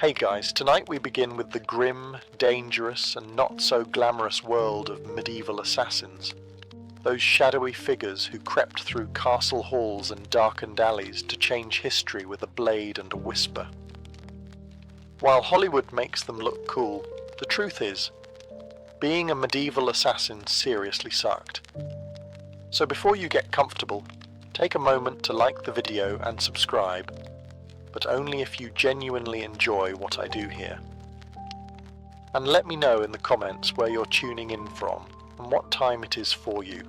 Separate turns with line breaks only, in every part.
Hey guys, tonight we begin with the grim, dangerous and not so glamorous world of medieval assassins. Those shadowy figures who crept through castle halls and darkened alleys to change history with a blade and a whisper. While Hollywood makes them look cool, the truth is, being a medieval assassin seriously sucked. So before you get comfortable, take a moment to like the video and subscribe, but only if you genuinely enjoy what I do here. And let me know in the comments where you're tuning in from and what time it is for you.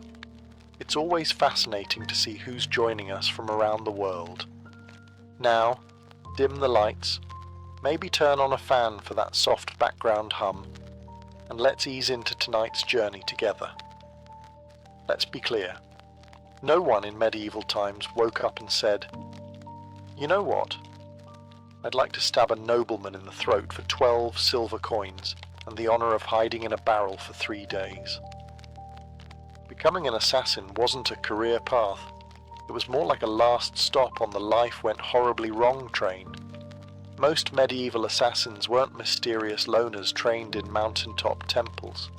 It's always fascinating to see who's joining us from around the world. Now, dim the lights, maybe turn on a fan for that soft background hum, and let's ease into tonight's journey together. Let's be clear, no one in medieval times woke up and said, "You know what? I'd like to stab a nobleman in the throat for 12 silver coins and the honor of hiding in a barrel for 3 days." Becoming an assassin wasn't a career path. It was more like a last stop on the life went horribly wrong train. Most medieval assassins weren't mysterious loners trained in mountaintop temples.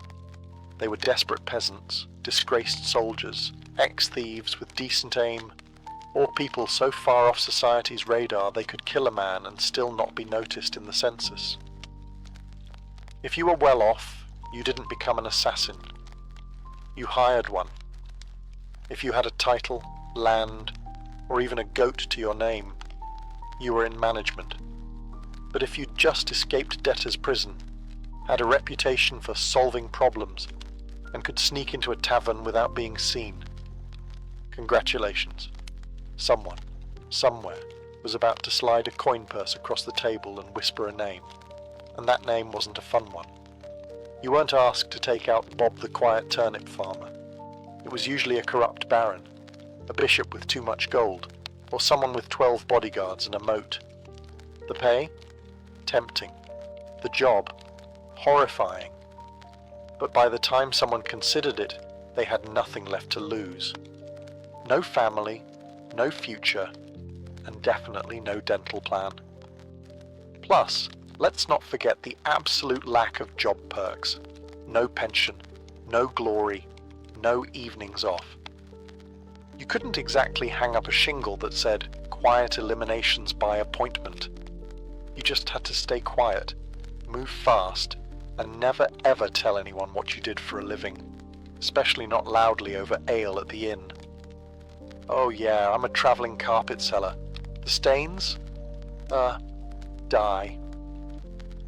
They were desperate peasants, disgraced soldiers, ex-thieves with decent aim, or people so far off society's radar they could kill a man and still not be noticed in the census. If you were well off, you didn't become an assassin. You hired one. If you had a title, land, or even a goat to your name, you were in management. But if you'd just escaped debtor's prison, had a reputation for solving problems, and could sneak into a tavern without being seen, congratulations. Someone, somewhere, was about to slide a coin purse across the table and whisper a name, and that name wasn't a fun one. You weren't asked to take out Bob the quiet turnip farmer. It was usually a corrupt baron, a bishop with too much gold, or someone with 12 bodyguards and a moat. The pay? Tempting. The job? Horrifying. But by the time someone considered it, they had nothing left to lose. No family, no future, and definitely no dental plan. Plus, let's not forget the absolute lack of job perks. No pension, no glory, no evenings off. You couldn't exactly hang up a shingle that said, "Quiet eliminations by appointment." You just had to stay quiet, move fast, and never ever tell anyone what you did for a living, especially not loudly over ale at the inn. "Oh yeah, I'm a traveling carpet seller. The stains? Die."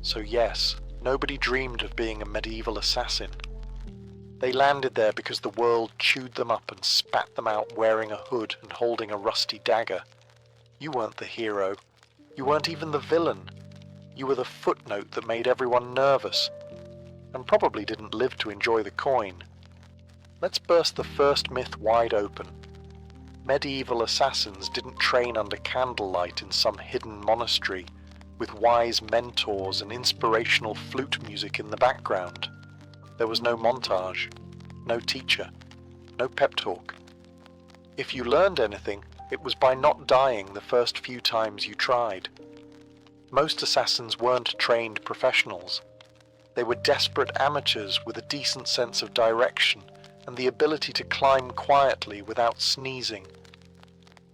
So yes, nobody dreamed of being a medieval assassin. They landed there because the world chewed them up and spat them out wearing a hood and holding a rusty dagger. You weren't the hero. You weren't even the villain. You were the footnote that made everyone nervous, and probably didn't live to enjoy the coin. Let's burst the first myth wide open. Medieval assassins didn't train under candlelight in some hidden monastery, with wise mentors and inspirational flute music in the background. There was no montage, no teacher, no pep talk. If you learned anything, it was by not dying the first few times you tried. Most assassins weren't trained professionals. They were desperate amateurs with a decent sense of direction and the ability to climb quietly without sneezing.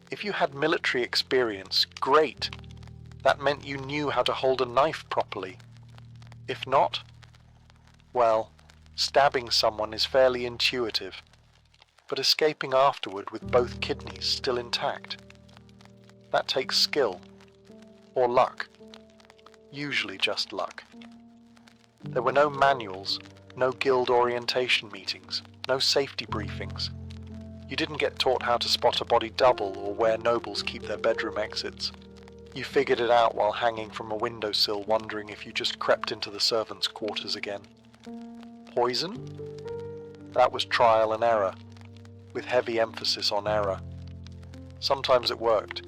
If you had military experience, great. That meant you knew how to hold a knife properly. If not, well, stabbing someone is fairly intuitive, but escaping afterward with both kidneys still intact, that takes skill, or luck, usually just luck. There were no manuals, no guild orientation meetings, no safety briefings. You didn't get taught how to spot a body double or where nobles keep their bedroom exits. You figured it out while hanging from a windowsill wondering if you just crept into the servants' quarters again. Poison? That was trial and error, with heavy emphasis on error. Sometimes it worked.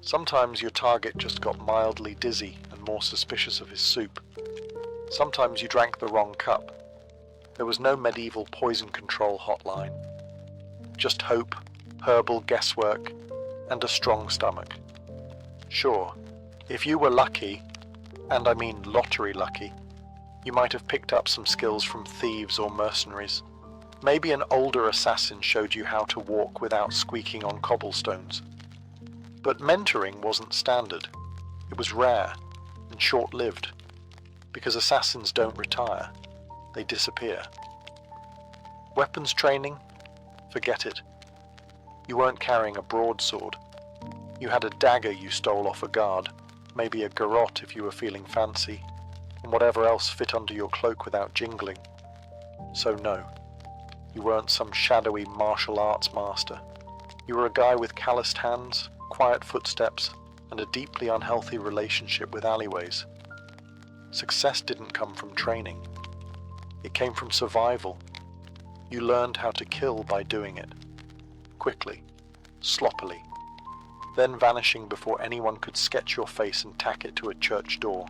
Sometimes your target just got mildly dizzy and more suspicious of his soup. Sometimes you drank the wrong cup. There was no medieval poison control hotline. Just hope, herbal guesswork, and a strong stomach. Sure, if you were lucky, And I mean lottery lucky. You might have picked up some skills from thieves or mercenaries. Maybe an older assassin showed you how to walk without squeaking on cobblestones. But mentoring wasn't standard. It was rare and short-lived, because assassins don't retire, they disappear. Weapons training? Forget it. You weren't carrying a broadsword. You had a dagger you stole off a guard, maybe a garrote if you were feeling fancy, and whatever else fit under your cloak without jingling. So no, you weren't some shadowy martial arts master. You were a guy with calloused hands, quiet footsteps, and a deeply unhealthy relationship with alleyways. Success didn't come from training. It came from survival. You learned how to kill by doing it. Quickly, sloppily, then vanishing before anyone could sketch your face and tack it to a church door.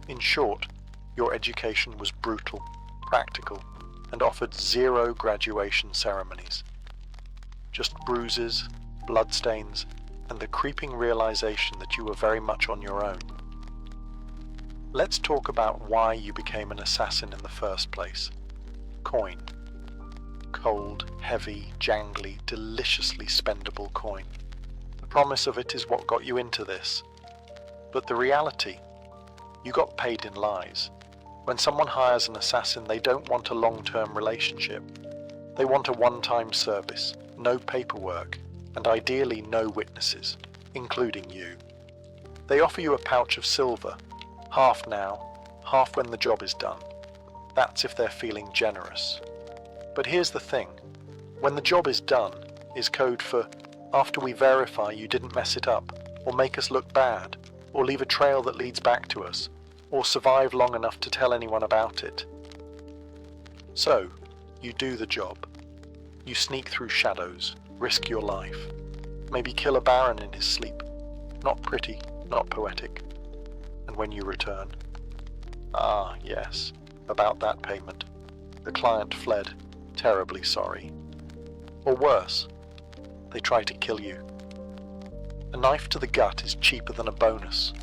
In short, your education was brutal, practical, and offered zero graduation ceremonies. Just bruises, bloodstains, and the creeping realization that you were very much on your own. Let's talk about why you became an assassin in the first place. Coin. Cold, heavy, jangly, deliciously spendable coin. The promise of it is what got you into this. But the reality, you got paid in lies. When someone hires an assassin, they don't want a long-term relationship. They want a one-time service, no paperwork, and ideally no witnesses, including you. They offer you a pouch of silver, half now, half when the job is done. That's if they're feeling generous. But here's the thing, when the job is done is code for after we verify you didn't mess it up, or make us look bad, or leave a trail that leads back to us, or survive long enough to tell anyone about it. So, you do the job. You sneak through shadows, risk your life, maybe kill a baron in his sleep. Not pretty, not poetic. And when you return, ah yes, about that payment. The client fled, terribly sorry. Or worse, they try to kill you. A knife to the gut is cheaper than a bonus,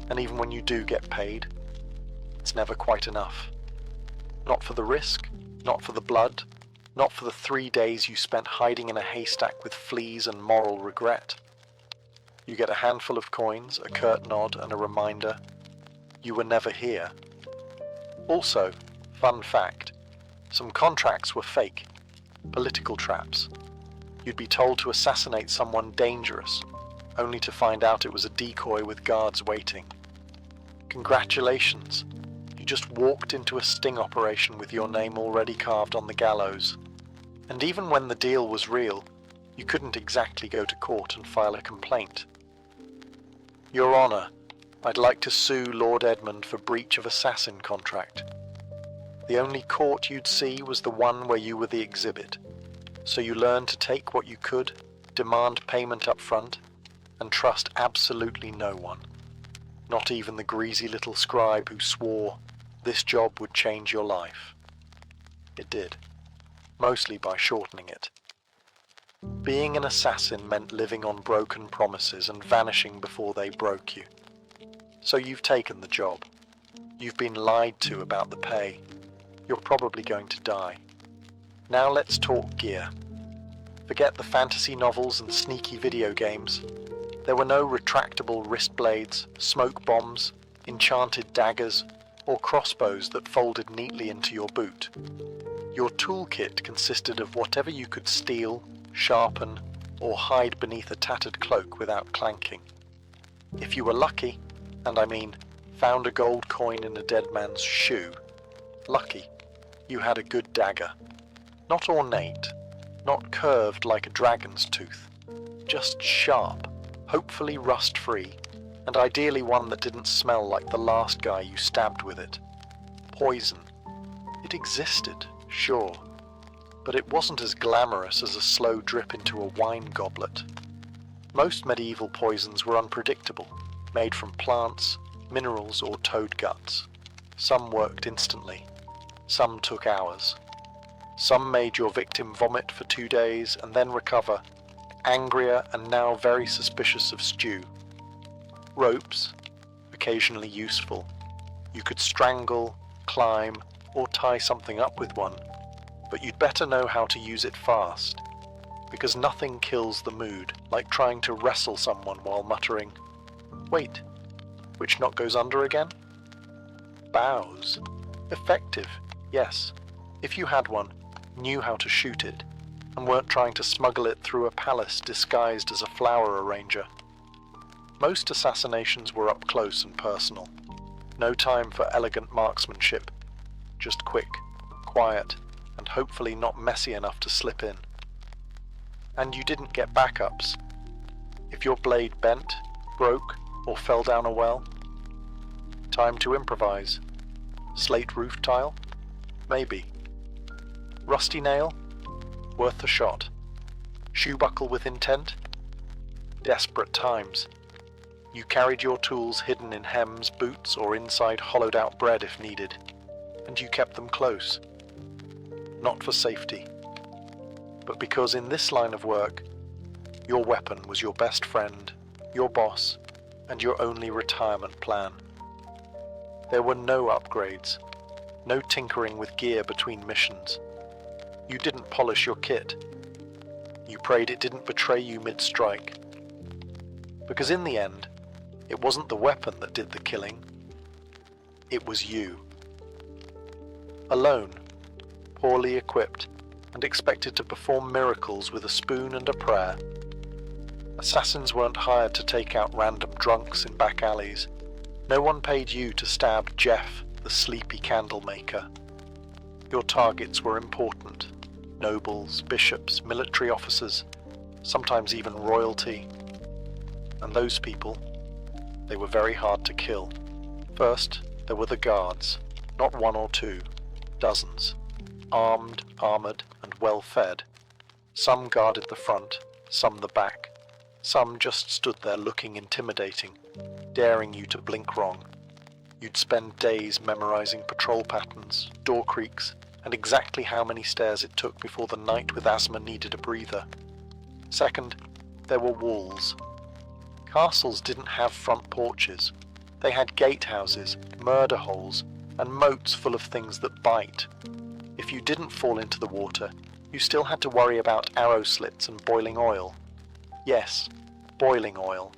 and even when you do get paid, it's never quite enough. Not for the risk, not for the blood, not for the 3 days you spent hiding in a haystack with fleas and moral regret. You get a handful of coins, a curt nod, and a reminder you were never here. Also, fun fact, some contracts were fake, political traps. You'd be told to assassinate someone dangerous, only to find out it was a decoy with guards waiting. Congratulations, you just walked into a sting operation with your name already carved on the gallows. And even when the deal was real, you couldn't exactly go to court and file a complaint. Your Honour, I'd like to sue Lord Edmund for breach of assassin contract. The only court you'd see was the one where you were the exhibit, so you learned to take what you could, demand payment up front, and trust absolutely no one. Not even the greasy little scribe who swore this job would change your life. It did, mostly by shortening it. Being an assassin meant living on broken promises and vanishing before they broke you. So you've taken the job. You've been lied to about the pay. You're probably going to die. Now let's talk gear. Forget the fantasy novels and sneaky video games. There were no retractable wrist blades, smoke bombs, enchanted daggers, or crossbows that folded neatly into your boot. Your toolkit consisted of whatever you could steal, sharpen, or hide beneath a tattered cloak without clanking. If you were lucky, and I mean found a gold coin in a dead man's shoe, lucky, you had a good dagger. Not ornate, not curved like a dragon's tooth, just sharp, hopefully rust-free, and ideally one that didn't smell like the last guy you stabbed with it. Poison. It existed, sure, but it wasn't as glamorous as a slow drip into a wine goblet. Most medieval poisons were unpredictable, made from plants, minerals, or toad guts. Some worked instantly. Some took hours. Some made your victim vomit for 2 days and then recover, angrier and now very suspicious of stew. Ropes, occasionally useful. You could strangle, climb, or tie something up with one, but you'd better know how to use it fast, because nothing kills the mood like trying to wrestle someone while muttering, "Wait, which knot goes under again?" Bows. Effective, yes, if you had one, knew how to shoot it, and weren't trying to smuggle it through a palace disguised as a flower arranger. Most assassinations were up close and personal. No time for elegant marksmanship, just quick, quiet, and hopefully not messy enough to slip in. And you didn't get backups. If your blade bent, broke, or fell down a well, time to improvise. Slate roof tile? Maybe. Rusty nail? Worth the shot. Shoe buckle with intent? Desperate times. You carried your tools hidden in hems, boots, or inside hollowed-out bread if needed, and you kept them close. Not for safety, but because in this line of work, your weapon was your best friend, your boss, and your only retirement plan. There were no upgrades, no tinkering with gear between missions. You didn't polish your kit. You prayed it didn't betray you mid-strike. Because in the end, it wasn't the weapon that did the killing. It was you. Alone, poorly equipped, and expected to perform miracles with a spoon and a prayer. Assassins weren't hired to take out random drunks in back alleys. No one paid you to stab Jeff, the sleepy candle maker. Your targets were important. Nobles, bishops, military officers, sometimes even royalty. And those people, they were very hard to kill. First, there were the guards, not one or two, dozens, armed, armored, and well-fed. Some guarded the front, some the back. Some just stood there looking intimidating, daring you to blink wrong. You'd spend days memorizing patrol patterns, door creaks, and exactly how many stairs it took before the knight with asthma needed a breather. Second, there were walls. Castles didn't have front porches. They had gatehouses, murder holes, and moats full of things that bite. If you didn't fall into the water, you still had to worry about arrow slits and boiling oil. Yes, boiling oil.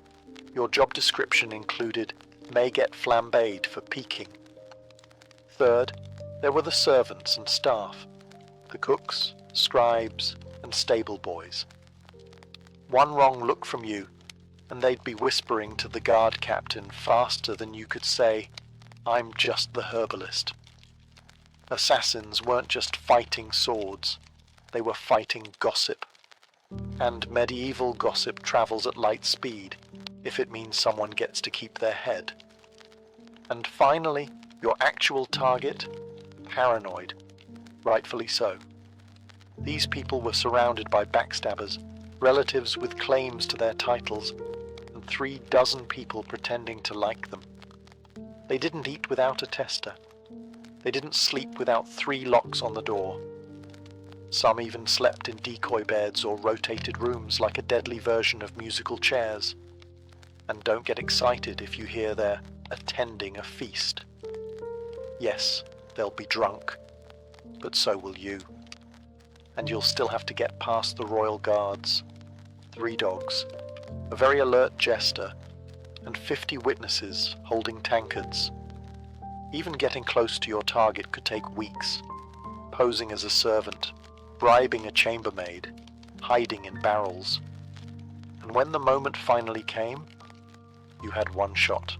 Your job description included "may get flambéed" for peeking. Third, there were the servants and staff, the cooks, scribes, and stable boys. One wrong look from you, and they'd be whispering to the guard captain faster than you could say, "I'm just the herbalist." Assassins weren't just fighting swords, they were fighting gossip. And medieval gossip travels at light speed, if it means someone gets to keep their head. And finally, your actual target? Paranoid. Rightfully so. These people were surrounded by backstabbers, relatives with claims to their titles, and 36 people pretending to like them. They didn't eat without a tester. They didn't sleep without 3 locks on the door. Some even slept in decoy beds or rotated rooms like a deadly version of musical chairs. And don't get excited if you hear they're attending a feast. Yes, they'll be drunk, but so will you. And you'll still have to get past the royal guards, 3 dogs, a very alert jester, and 50 witnesses holding tankards. Even getting close to your target could take weeks, posing as a servant, bribing a chambermaid, hiding in barrels. And when the moment finally came, you had one shot.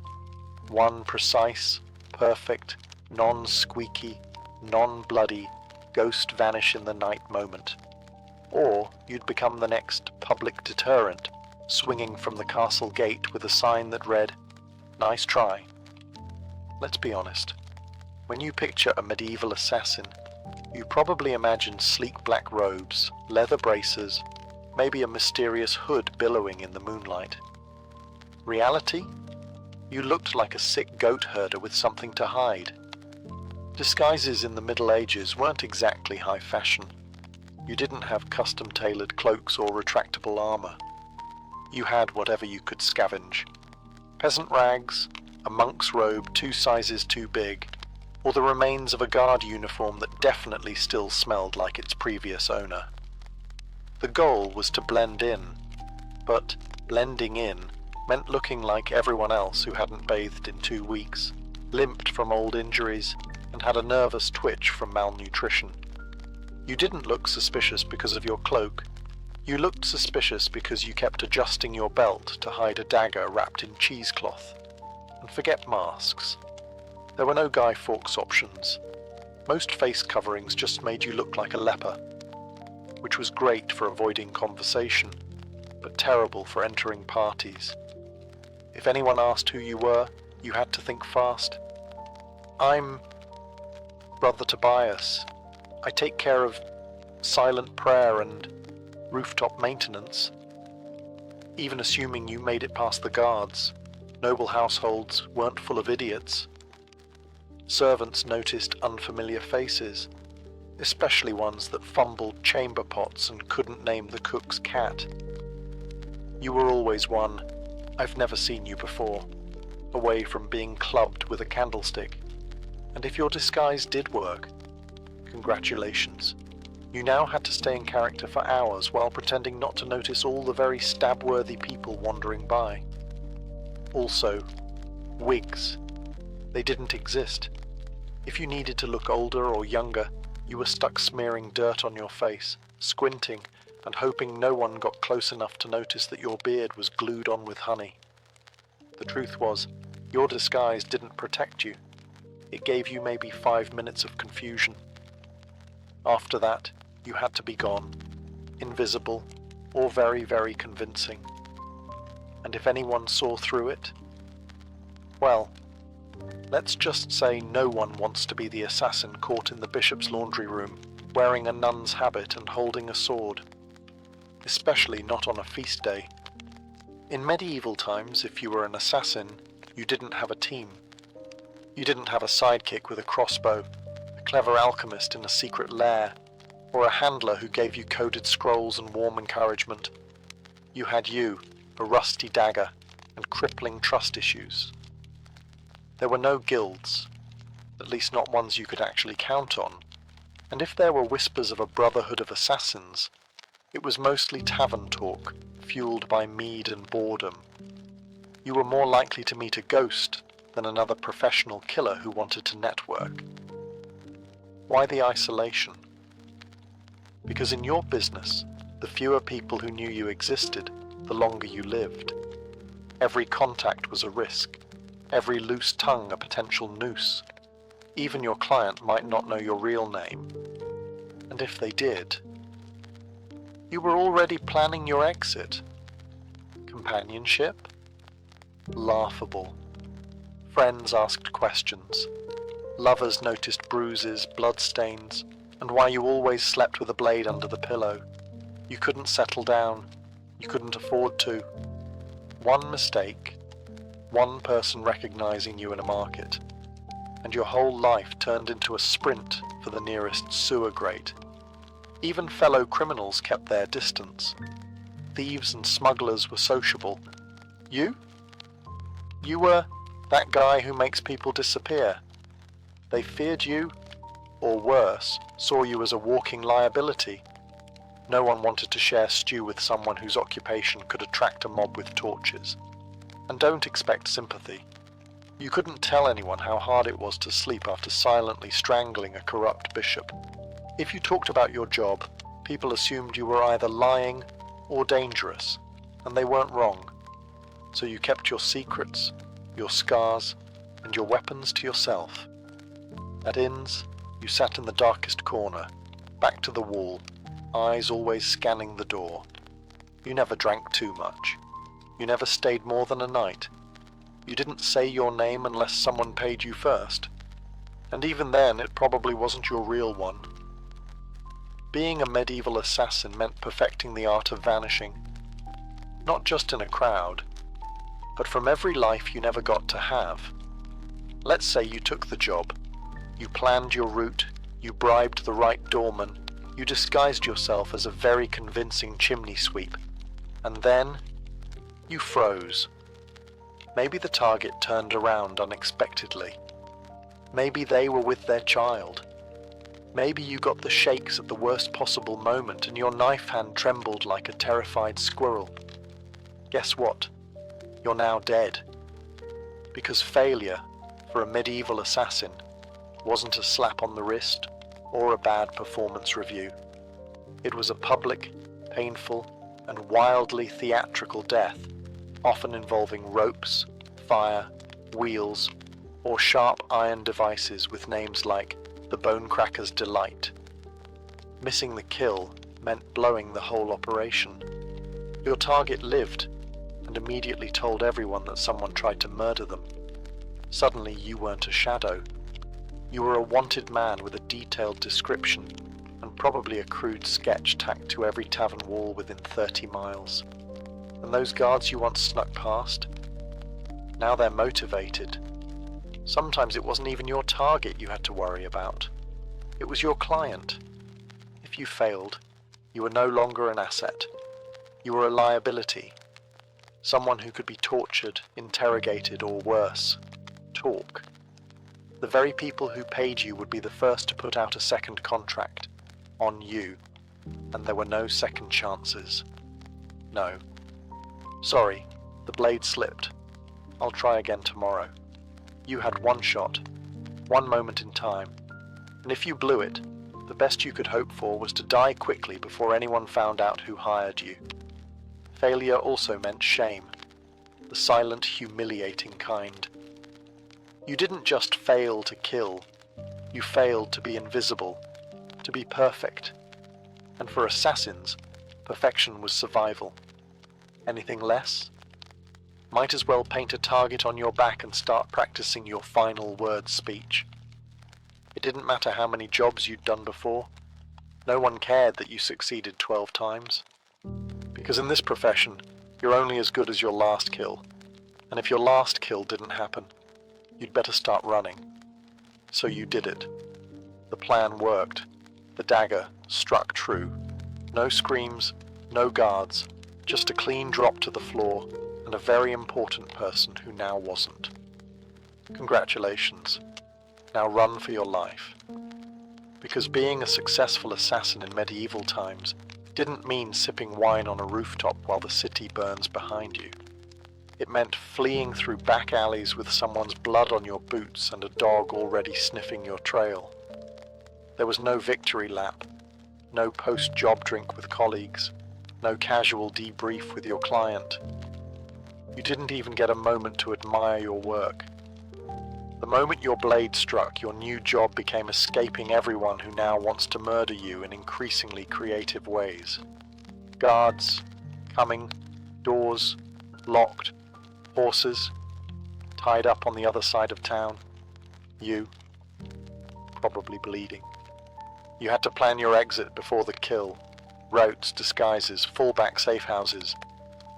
One precise, perfect, non-squeaky, non-bloody, ghost vanish in the night moment. Or you'd become the next public deterrent, swinging from the castle gate with a sign that read, "Nice try." Let's be honest. When you picture a medieval assassin, you probably imagine sleek black robes, leather braces, maybe a mysterious hood billowing in the moonlight. Reality? You looked like a sick goat herder with something to hide. Disguises in the Middle Ages weren't exactly high fashion. You didn't have custom-tailored cloaks or retractable armor. You had whatever you could scavenge. Peasant rags, a monk's robe 2 sizes too big, or the remains of a guard uniform that definitely still smelled like its previous owner. The goal was to blend in, but blending in meant looking like everyone else who hadn't bathed in 2 weeks, limped from old injuries, and had a nervous twitch from malnutrition. You didn't look suspicious because of your cloak. You looked suspicious because you kept adjusting your belt to hide a dagger wrapped in cheesecloth. And forget masks. There were no Guy Fawkes options. Most face coverings just made you look like a leper, which was great for avoiding conversation, but terrible for entering parties. If anyone asked who you were, you had to think fast. I'm Brother Tobias. I take care of silent prayer and rooftop maintenance. Even assuming you made it past the guards, noble households weren't full of idiots. Servants noticed unfamiliar faces, especially ones that fumbled chamber pots and couldn't name the cook's cat. You were always one, I've never seen you before, away from being clubbed with a candlestick. And if your disguise did work, congratulations. You now had to stay in character for hours while pretending not to notice all the very stab-worthy people wandering by. Also, wigs. They didn't exist. If you needed to look older or younger, you were stuck smearing dirt on your face, squinting, and hoping no one got close enough to notice that your beard was glued on with honey. The truth was, your disguise didn't protect you. It gave you maybe 5 minutes of confusion. After that, you had to be gone, invisible, or very, very convincing. And if anyone saw through it, well, let's just say no one wants to be the assassin caught in the bishop's laundry room, wearing a nun's habit and holding a sword. Especially not on a feast day. In medieval times, if you were an assassin, you didn't have a team. You didn't have a sidekick with a crossbow, a clever alchemist in a secret lair, or a handler who gave you coded scrolls and warm encouragement. You had you, a rusty dagger, and crippling trust issues. There were no guilds, at least not ones you could actually count on, and if there were whispers of a brotherhood of assassins, it was mostly tavern talk, fueled by mead and boredom. You were more likely to meet a ghost than another professional killer who wanted to network. Why the isolation? Because in your business, the fewer people who knew you existed, the longer you lived. Every contact was a risk, every loose tongue a potential noose. Even your client might not know your real name. And if they did, you were already planning your exit. Companionship? Laughable. Friends asked questions. Lovers noticed bruises, bloodstains, and why you always slept with a blade under the pillow. You couldn't settle down. You couldn't afford to. One mistake, one person recognizing you in a market, and your whole life turned into a sprint for the nearest sewer grate. Even fellow criminals kept their distance. Thieves and smugglers were sociable. You? You were that guy who makes people disappear. They feared you, or worse, saw you as a walking liability. No one wanted to share stew with someone whose occupation could attract a mob with torches. And don't expect sympathy. You couldn't tell anyone how hard it was to sleep after silently strangling a corrupt bishop. If you talked about your job, people assumed you were either lying or dangerous, and they weren't wrong. So you kept your secrets, your scars, and your weapons to yourself. At inns, you sat in the darkest corner, back to the wall, eyes always scanning the door. You never drank too much. You never stayed more than a night. You didn't say your name unless someone paid you first. And even then, it probably wasn't your real one. Being a medieval assassin meant perfecting the art of vanishing. Not just in a crowd, but from every life you never got to have. Let's say you took the job. You planned your route, you bribed the right doorman, you disguised yourself as a very convincing chimney sweep, and then you froze. Maybe the target turned around unexpectedly. Maybe they were with their child. Maybe you got the shakes at the worst possible moment and your knife hand trembled like a terrified squirrel. Guess what? You're now dead. Because failure, for a medieval assassin, wasn't a slap on the wrist or a bad performance review. It was a public, painful, and wildly theatrical death, often involving ropes, fire, wheels, or sharp iron devices with names like the Bonecracker's Delight. Missing the kill meant blowing the whole operation. Your target lived and immediately told everyone that someone tried to murder them. Suddenly you weren't a shadow. You were a wanted man with a detailed description and probably a crude sketch tacked to every tavern wall within 30 miles. And those guards you once snuck past? Now they're motivated. Sometimes it wasn't even your target you had to worry about. It was your client. If you failed, you were no longer an asset. You were a liability. Someone who could be tortured, interrogated, or worse, talk. The very people who paid you would be the first to put out a second contract on you, and there were no second chances. No. Sorry, the blade slipped. I'll try again tomorrow. You had one shot, one moment in time, and if you blew it, the best you could hope for was to die quickly before anyone found out who hired you. Failure also meant shame, the silent, humiliating kind. You didn't just fail to kill, you failed to be invisible, to be perfect. And for assassins, perfection was survival. Anything less? Might as well paint a target on your back and start practicing your final word speech. It didn't matter how many jobs you'd done before. No one cared that you succeeded 12 times. Because in this profession, you're only as good as your last kill. And if your last kill didn't happen, you'd better start running. So you did it. The plan worked. The dagger struck true. No screams, no guards, just a clean drop to the floor and a very important person who now wasn't. Congratulations. Now run for your life. Because being a successful assassin in medieval times didn't mean sipping wine on a rooftop while the city burns behind you. It meant fleeing through back alleys with someone's blood on your boots and a dog already sniffing your trail. There was no victory lap, no post-job drink with colleagues, no casual debrief with your client. You didn't even get a moment to admire your work. The moment your blade struck, your new job became escaping everyone who now wants to murder you in increasingly creative ways. Guards, coming, doors, locked, horses, tied up on the other side of town. You, probably bleeding. You had to plan your exit before the kill. Routes, disguises, fallback safe houses.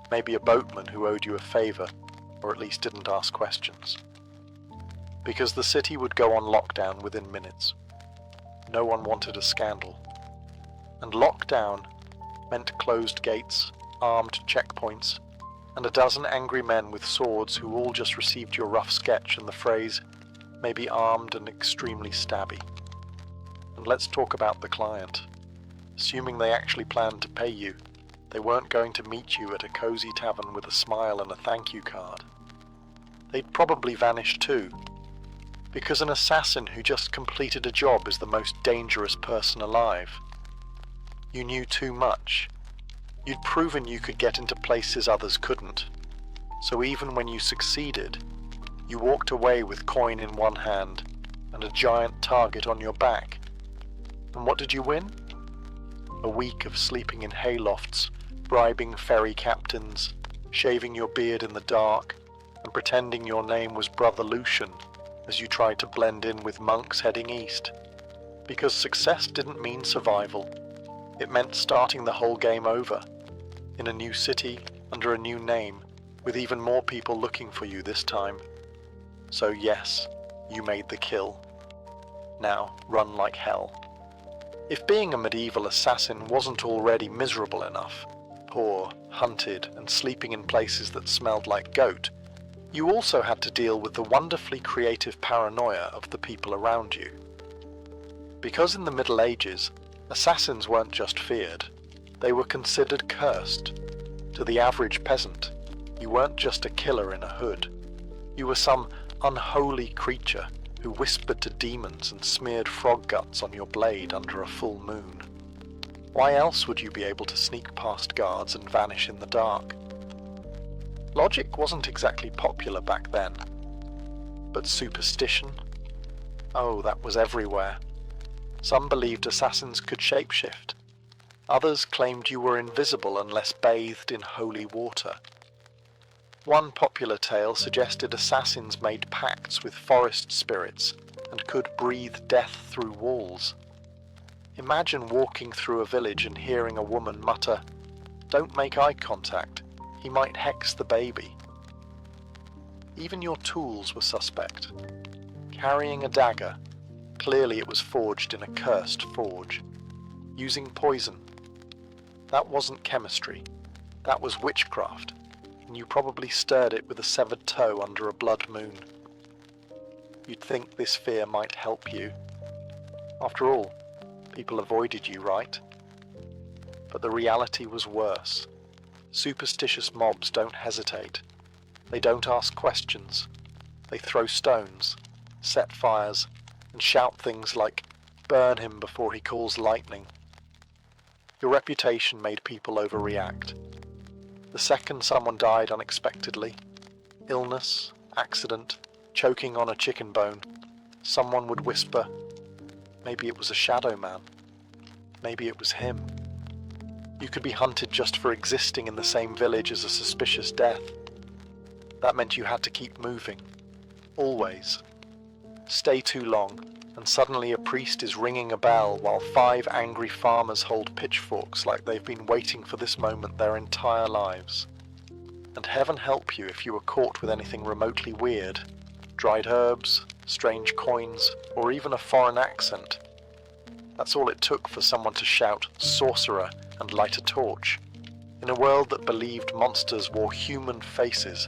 Maybe a boatman who owed you a favor, or at least didn't ask questions. Because the city would go on lockdown within minutes. No one wanted a scandal. And lockdown meant closed gates, armed checkpoints, and a dozen angry men with swords who all just received your rough sketch and the phrase, maybe armed and extremely stabby. And let's talk about the client. Assuming they actually planned to pay you, they weren't going to meet you at a cozy tavern with a smile and a thank you card. They'd probably vanish too, because an assassin who just completed a job is the most dangerous person alive. You knew too much. You'd proven you could get into places others couldn't. So even when you succeeded, you walked away with coin in one hand and a giant target on your back. And what did you win? A week of sleeping in haylofts, bribing ferry captains, shaving your beard in the dark, and pretending your name was Brother Lucian as you tried to blend in with monks heading east. Because success didn't mean survival. It meant starting the whole game over, in a new city, under a new name, with even more people looking for you this time. So yes, you made the kill. Now run like hell. If being a medieval assassin wasn't already miserable enough, poor, hunted, and sleeping in places that smelled like goat, You also had to deal with the wonderfully creative paranoia of the people around you. Because in the Middle Ages, assassins weren't just feared, they were considered cursed. To the average peasant, you weren't just a killer in a hood. You were some unholy creature who whispered to demons and smeared frog guts on your blade under a full moon. Why else would you be able to sneak past guards and vanish in the dark? Logic wasn't exactly popular back then, but superstition? Oh, that was everywhere. Some believed assassins could shapeshift. Others claimed you were invisible unless bathed in holy water. One popular tale suggested assassins made pacts with forest spirits and could breathe death through walls. Imagine walking through a village and hearing a woman mutter, "Don't make eye contact, he might hex the baby." Even your tools were suspect. Carrying a dagger, clearly it was forged in a cursed forge. Using poison, that wasn't chemistry, that was witchcraft, and you probably stirred it with a severed toe under a blood moon. You'd think this fear might help you. After all, people avoided you, right? But the reality was worse. Superstitious mobs don't hesitate. They don't ask questions. They throw stones, set fires, and shout things like, "Burn him before he calls lightning." Your reputation made people overreact. The second someone died unexpectedly, illness, accident, choking on a chicken bone, someone would whisper, maybe it was a shadow man. Maybe it was him. You could be hunted just for existing in the same village as a suspicious death. That meant you had to keep moving. Always. Stay too long, and suddenly a priest is ringing a bell while 5 angry farmers hold pitchforks like they've been waiting for this moment their entire lives. And heaven help you if you were caught with anything remotely weird. Dried herbs, strange coins, or even a foreign accent. That's all it took for someone to shout, "Sorcerer," and light a torch. In a world that believed monsters wore human faces,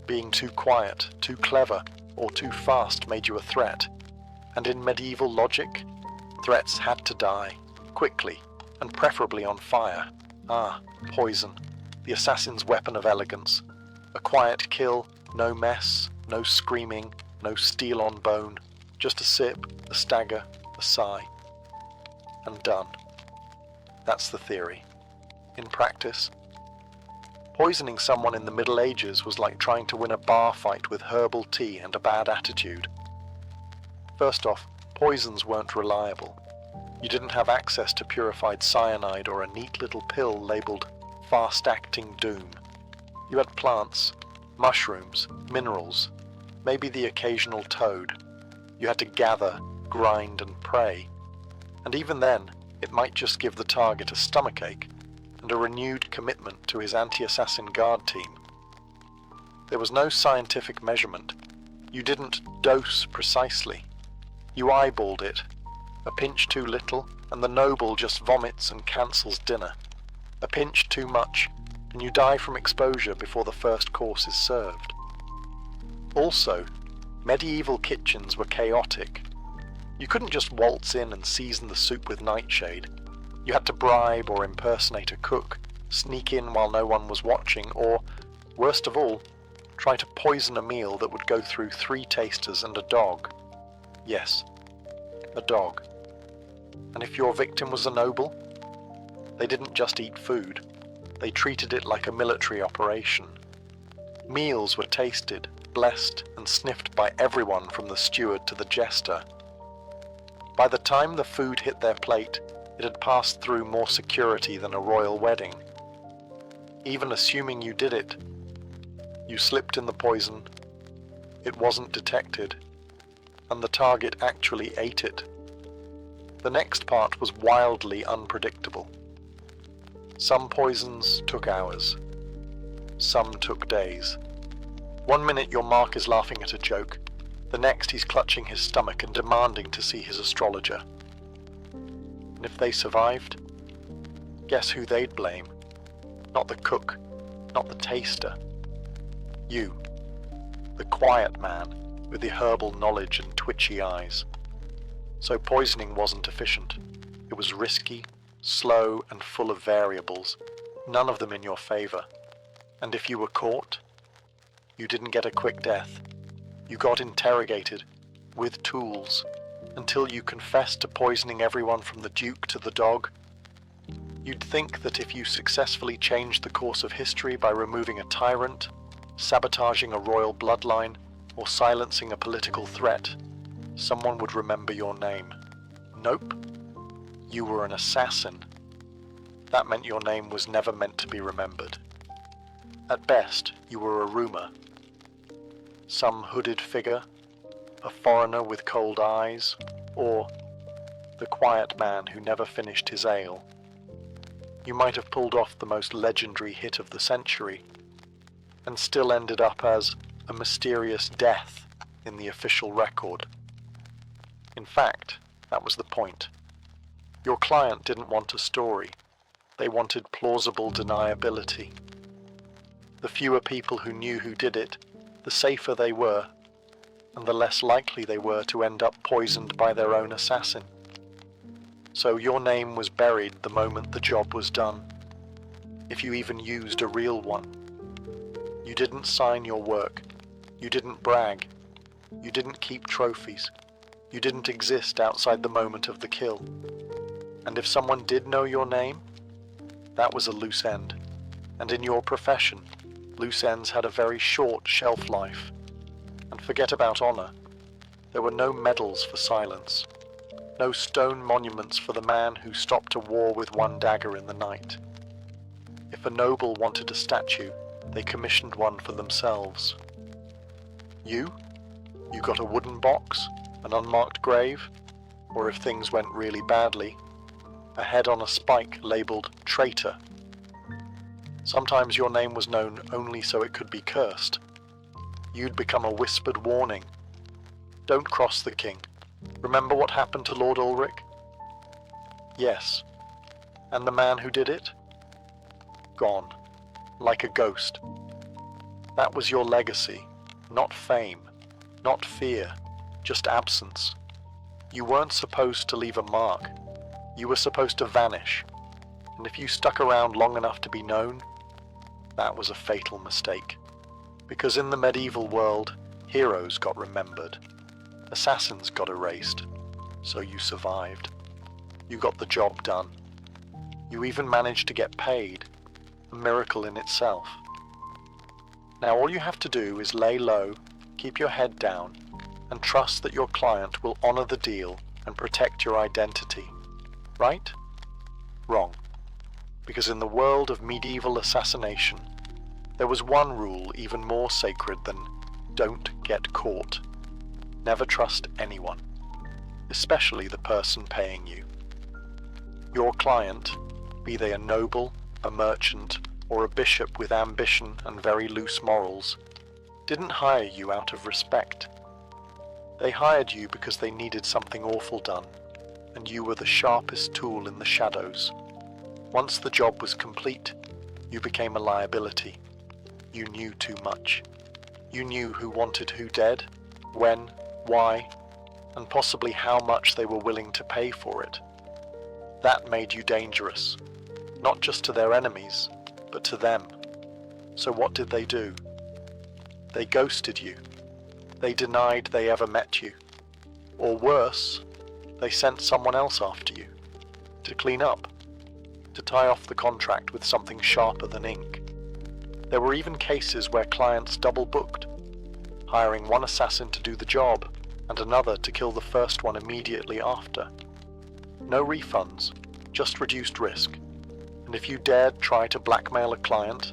being too quiet, too clever, or too fast made you a threat. And in medieval logic, threats had to die, quickly, and preferably on fire. Poison, the assassin's weapon of elegance. A quiet kill, no mess, no screaming, no steel on bone, just a sip, a stagger, a sigh. And done. That's the theory. In practice, poisoning someone in the Middle Ages was like trying to win a bar fight with herbal tea and a bad attitude. First off, poisons weren't reliable. You didn't have access to purified cyanide or a neat little pill labeled fast-acting doom. You had plants, mushrooms, minerals, maybe the occasional toad. You had to gather, grind, and pray. And even then, it might just give the target a stomachache and a renewed commitment to his anti-assassin guard team. There was no scientific measurement. You didn't dose precisely. You eyeballed it. A pinch too little, and the noble just vomits and cancels dinner. A pinch too much, and you die from exposure before the first course is served. Also, medieval kitchens were chaotic. You couldn't just waltz in and season the soup with nightshade. You had to bribe or impersonate a cook, sneak in while no one was watching, or, worst of all, try to poison a meal that would go through 3 tasters and a dog. Yes, a dog. And if your victim was a noble, they didn't just eat food. They treated it like a military operation. Meals were tasted, blessed, and sniffed by everyone from the steward to the jester. By the time the food hit their plate, it had passed through more security than a royal wedding. Even assuming you did it, you slipped in the poison, it wasn't detected, and the target actually ate it. The next part was wildly unpredictable. Some poisons took hours. Some took days. One minute your mark is laughing at a joke, the next he's clutching his stomach and demanding to see his astrologer. And if they survived, guess who they'd blame? Not the cook, not the taster. You. the quiet man with the herbal knowledge and twitchy eyes. So poisoning wasn't efficient. It was risky, slow, and full of variables, none of them in your favor. And if you were caught, you didn't get a quick death. You got interrogated, with tools, until you confessed to poisoning everyone from the Duke to the dog. You'd think that if you successfully changed the course of history by removing a tyrant, sabotaging a royal bloodline, or silencing a political threat, someone would remember your name. Nope. You were an assassin. That meant your name was never meant to be remembered. At best, you were a rumor. Some hooded figure, a foreigner with cold eyes, or the quiet man who never finished his ale. You might have pulled off the most legendary hit of the century, and still ended up as a mysterious death in the official record. In fact, that was the point. Your client didn't want a story. They wanted plausible deniability. The fewer people who knew who did it, the safer they were, and the less likely they were to end up poisoned by their own assassin. So your name was buried the moment the job was done, if you even used a real one. You didn't sign your work. You didn't brag. You didn't keep trophies. You didn't exist outside the moment of the kill. And if someone did know your name, that was a loose end. And in your profession, loose ends had a very short shelf life. And forget about honor. There were no medals for silence. No stone monuments for the man who stopped a war with one dagger in the night. If a noble wanted a statue, they commissioned one for themselves. You got a wooden box, an unmarked grave, or if things went really badly, a head on a spike labeled traitor. Sometimes your name was known only so it could be cursed. You'd become a whispered warning. Don't cross the king. Remember what happened to Lord Ulrich? Yes. And the man who did it? Gone. Like a ghost. That was your legacy. Not fame. Not fear. Just absence. You weren't supposed to leave a mark. You were supposed to vanish. And if you stuck around long enough to be known, that was a fatal mistake. Because in the medieval world, heroes got remembered. Assassins got erased. So you survived. You got the job done. You even managed to get paid. A miracle in itself. Now all you have to do is lay low, keep your head down, and trust that your client will honor the deal and protect your identity. Right? Wrong. Because in the world of medieval assassination, there was one rule even more sacred than don't get caught. Never trust anyone, especially the person paying you. Your client, be they a noble, a merchant, or a bishop with ambition and very loose morals, didn't hire you out of respect. They hired you because they needed something awful done, and you were the sharpest tool in the shadows. Once the job was complete, you became a liability. You knew too much. You knew who wanted who dead, when, why, and possibly how much they were willing to pay for it. That made you dangerous, not just to their enemies, but to them. So what did they do? They ghosted you. They denied they ever met you. Or worse, they sent someone else after you, to clean up, to tie off the contract with something sharper than ink. There were even cases where clients double-booked, hiring one assassin to do the job and another to kill the first one immediately after. No refunds, just reduced risk. And if you dared try to blackmail a client,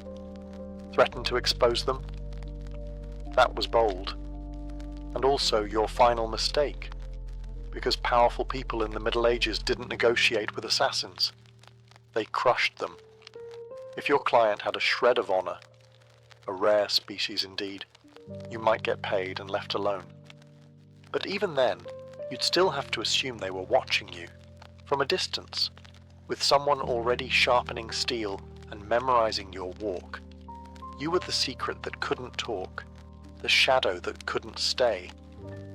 threaten to expose them, that was bold. And also your final mistake, because powerful people in the Middle Ages didn't negotiate with assassins. They crushed them. If your client had a shred of honor, a rare species indeed, you might get paid and left alone. But even then, you'd still have to assume they were watching you, from a distance, with someone already sharpening steel and memorizing your walk. You were the secret that couldn't talk. the shadow that couldn't stay.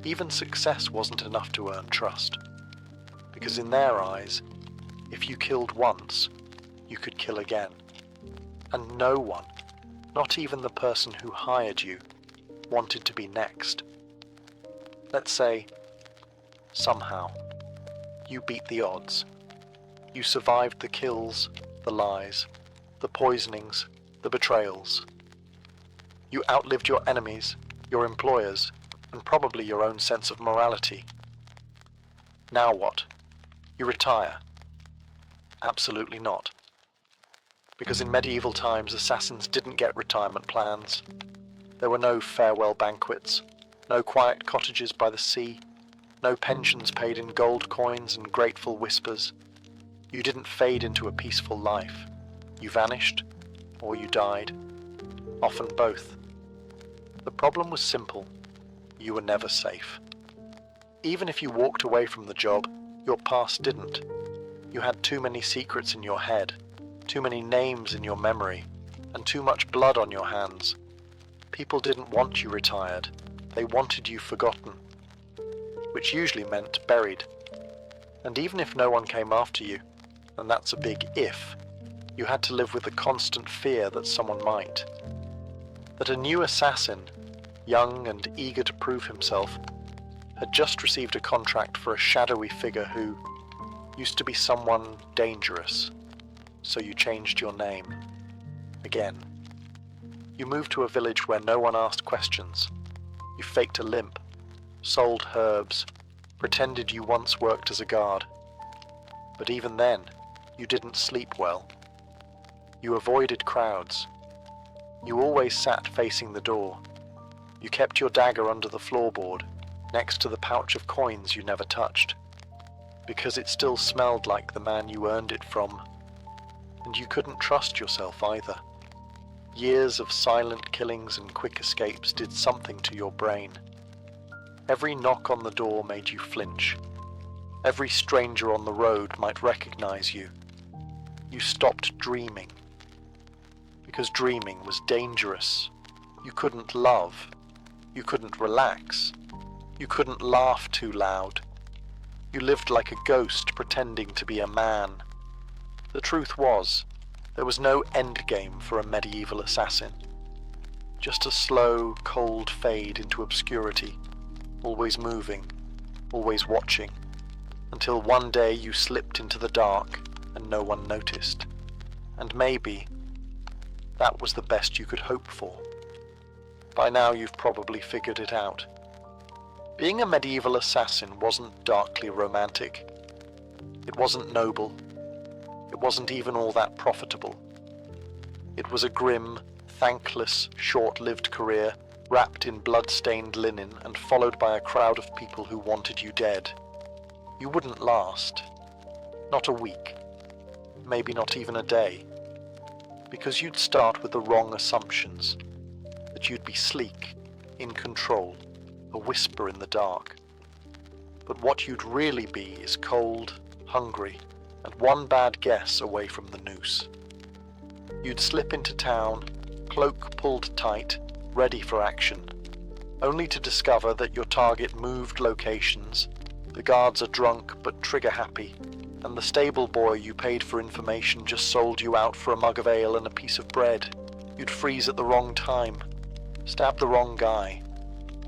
Even success wasn't enough to earn trust. Because in their eyes, if you killed once, you could kill again. And no one, not even the person who hired you, wanted to be next. Let's say, somehow, you beat the odds. You survived the kills, the lies, the poisonings, the betrayals. You outlived your enemies, your employers, and probably your own sense of morality. Now what? You retire? Absolutely not. Because in medieval times, assassins didn't get retirement plans. There were no farewell banquets, no quiet cottages by the sea, no pensions paid in gold coins and grateful whispers. You didn't fade into a peaceful life. You vanished, or you died. Often both. The problem was simple. You were never safe. Even if you walked away from the job, your past didn't. You had too many secrets in your head, too many names in your memory, and too much blood on your hands. People didn't want you retired. They wanted you forgotten, which usually meant buried. And even if no one came after you, and that's a big if, you had to live with the constant fear that someone might. That a new assassin, young and eager to prove himself, had just received a contract for a shadowy figure who used to be someone dangerous. So you changed your name. Again. You moved to a village where no one asked questions. You faked a limp, sold herbs, pretended you once worked as a guard. But even then, you didn't sleep well. You avoided crowds. You always sat facing the door. You kept your dagger under the floorboard, next to the pouch of coins you never touched, because it still smelled like the man you earned it from. And you couldn't trust yourself either. Years of silent killings and quick escapes did something to your brain. Every knock on the door made you flinch. Every stranger on the road might recognize you. You stopped dreaming. Because dreaming was dangerous. You couldn't love. You couldn't relax. You couldn't laugh too loud. You lived like a ghost pretending to be a man. The truth was, there was no end game for a medieval assassin. Just a slow, cold fade into obscurity, always moving, always watching, until one day you slipped into the dark and no one noticed. And maybe that was the best you could hope for. By now you've probably figured it out. Being a medieval assassin wasn't darkly romantic. It wasn't noble. It wasn't even all that profitable. It was a grim, thankless, short-lived career, wrapped in blood-stained linen and followed by a crowd of people who wanted you dead. You wouldn't last. Not a week. Maybe not even a day. Because you'd start with the wrong assumptions. That you'd be sleek, in control, a whisper in the dark. But what you'd really be is cold, hungry, and one bad guess away from the noose. You'd slip into town, cloak pulled tight, ready for action, only to discover that your target moved locations, the guards are drunk but trigger happy, and the stable boy you paid for information just sold you out for a mug of ale and a piece of bread. You'd freeze at the wrong time, stab the wrong guy,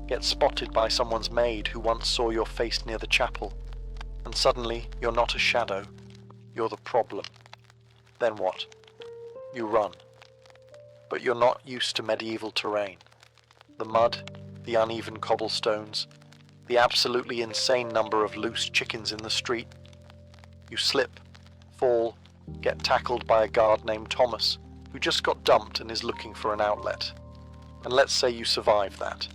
get spotted by someone's maid who once saw your face near the chapel, and suddenly you're not a shadow. You're the problem. Then what? You run. But you're not used to medieval terrain. The mud, the uneven cobblestones, the absolutely insane number of loose chickens in the street. You slip, fall, get tackled by a guard named Thomas, who just got dumped and is looking for an outlet. And let's say you survive that.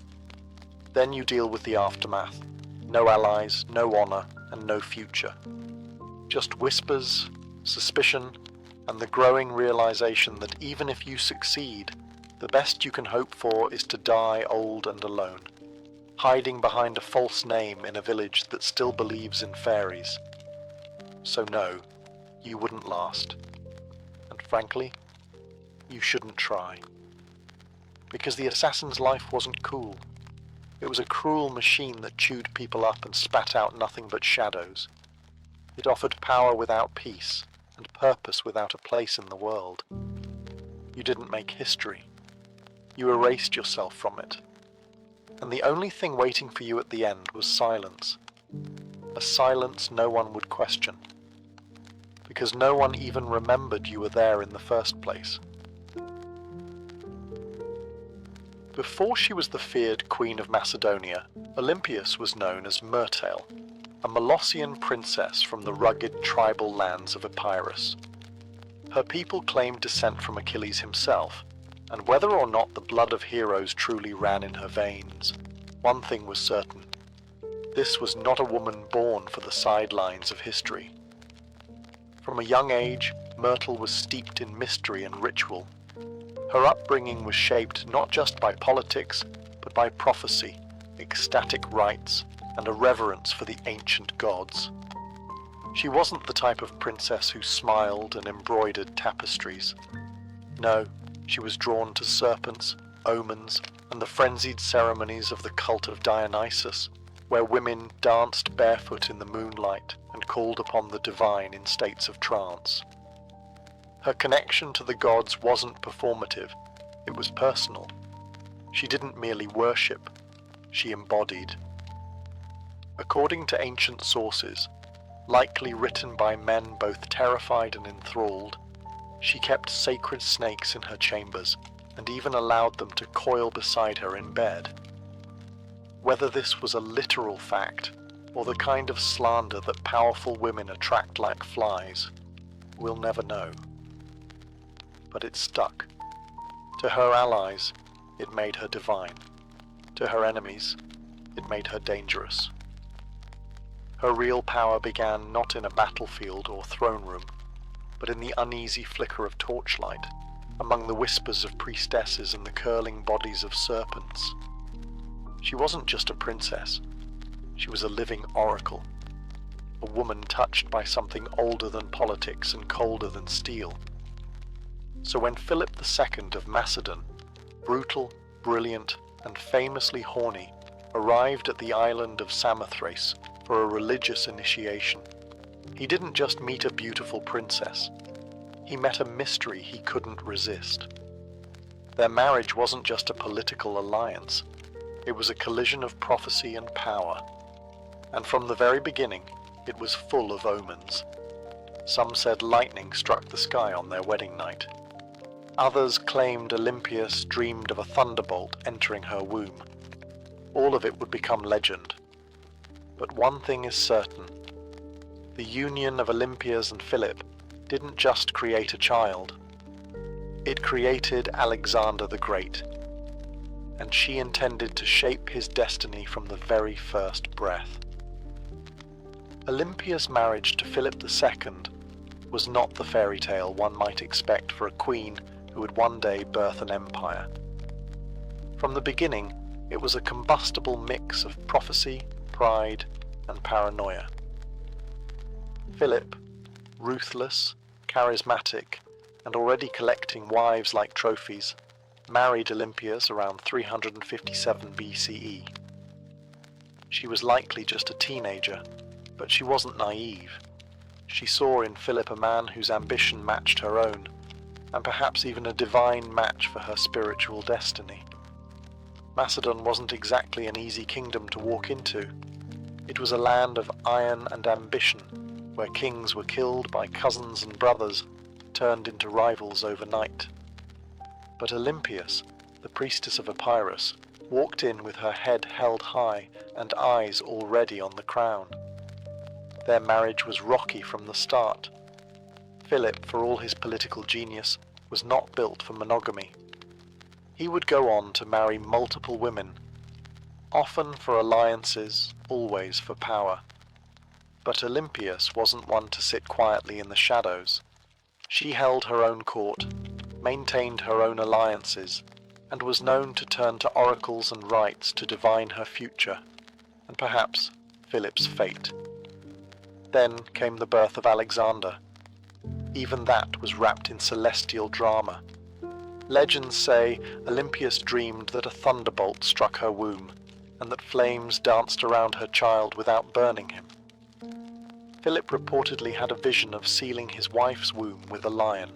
Then you deal with the aftermath. No allies, no honor, and no future. Just whispers, suspicion, and the growing realization that even if you succeed, the best you can hope for is to die old and alone, hiding behind a false name in a village that still believes in fairies. So no, you wouldn't last. And frankly, you shouldn't try. because the assassin's life wasn't cool. It was a cruel machine that chewed people up and spat out nothing but shadows. It offered power without peace, and purpose without a place in the world. You didn't make history. You erased yourself from it. And the only thing waiting for you at the end was silence. A silence no one would question. Because no one even remembered you were there in the first place. Before she was the feared Queen of Macedonia, Olympias was known as Myrtale, a Molossian princess from the rugged tribal lands of Epirus. Her people claimed descent from Achilles himself, and whether or not the blood of heroes truly ran in her veins, one thing was certain. This was not a woman born for the sidelines of history. From a young age, Myrtle was steeped in mystery and ritual. Her upbringing was shaped not just by politics, but by prophecy, ecstatic rites, and a reverence for the ancient gods. She wasn't the type of princess who smiled and embroidered tapestries. No, she was drawn to serpents, omens, and the frenzied ceremonies of the cult of Dionysus, where women danced barefoot in the moonlight and called upon the divine in states of trance. Her connection to the gods wasn't performative, it was personal. She didn't merely worship, she embodied. According to ancient sources, likely written by men both terrified and enthralled, she kept sacred snakes in her chambers and even allowed them to coil beside her in bed. Whether this was a literal fact or the kind of slander that powerful women attract like flies, we'll never know. But it stuck. To her allies, it made her divine. To her enemies, it made her dangerous. Her real power began not in a battlefield or throne room, but in the uneasy flicker of torchlight, among the whispers of priestesses and the curling bodies of serpents. She wasn't just a princess, she was a living oracle, a woman touched by something older than politics and colder than steel. So when Philip II of Macedon, brutal, brilliant, and famously horny, arrived at the island of Samothrace for a religious initiation, he didn't just meet a beautiful princess, he met a mystery he couldn't resist. Their marriage wasn't just a political alliance, it was a collision of prophecy and power. And from the very beginning, it was full of omens. Some said lightning struck the sky on their wedding night. Others claimed Olympias dreamed of a thunderbolt entering her womb. All of it would become legend. But one thing is certain. The union of Olympias and Philip didn't just create a child. It created Alexander the Great. And she intended to shape his destiny from the very first breath. Olympia's marriage to Philip II was not the fairy tale one might expect for a queen who would one day birth an empire. From the beginning, it was a combustible mix of prophecy, pride, and paranoia. Philip, ruthless, charismatic, and already collecting wives like trophies, married Olympias around 357 BCE. She was likely just a teenager, but she wasn't naive. She saw in Philip a man whose ambition matched her own, and perhaps even a divine match for her spiritual destiny. Macedon wasn't exactly an easy kingdom to walk into. It was a land of iron and ambition, where kings were killed by cousins and brothers, turned into rivals overnight. But Olympias, the priestess of Epirus, walked in with her head held high and eyes already on the crown. Their marriage was rocky from the start. Philip, for all his political genius, was not built for monogamy. He would go on to marry multiple women, often for alliances, always for power. But Olympias wasn't one to sit quietly in the shadows. She held her own court, maintained her own alliances, and was known to turn to oracles and rites to divine her future, and perhaps Philip's fate. Then came the birth of Alexander. Even that was wrapped in celestial drama. Legends say Olympias dreamed that a thunderbolt struck her womb, and that flames danced around her child without burning him. Philip reportedly had a vision of sealing his wife's womb with a lion.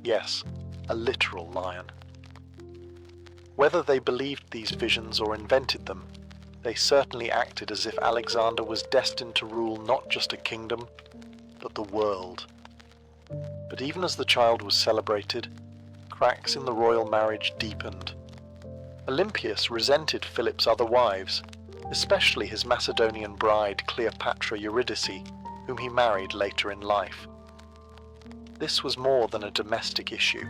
Yes, a literal lion. Whether they believed these visions or invented them, they certainly acted as if Alexander was destined to rule not just a kingdom, but the world. But even as the child was celebrated, cracks in the royal marriage deepened. Olympias resented Philip's other wives, especially his Macedonian bride Cleopatra Eurydice, whom he married later in life. This was more than a domestic issue.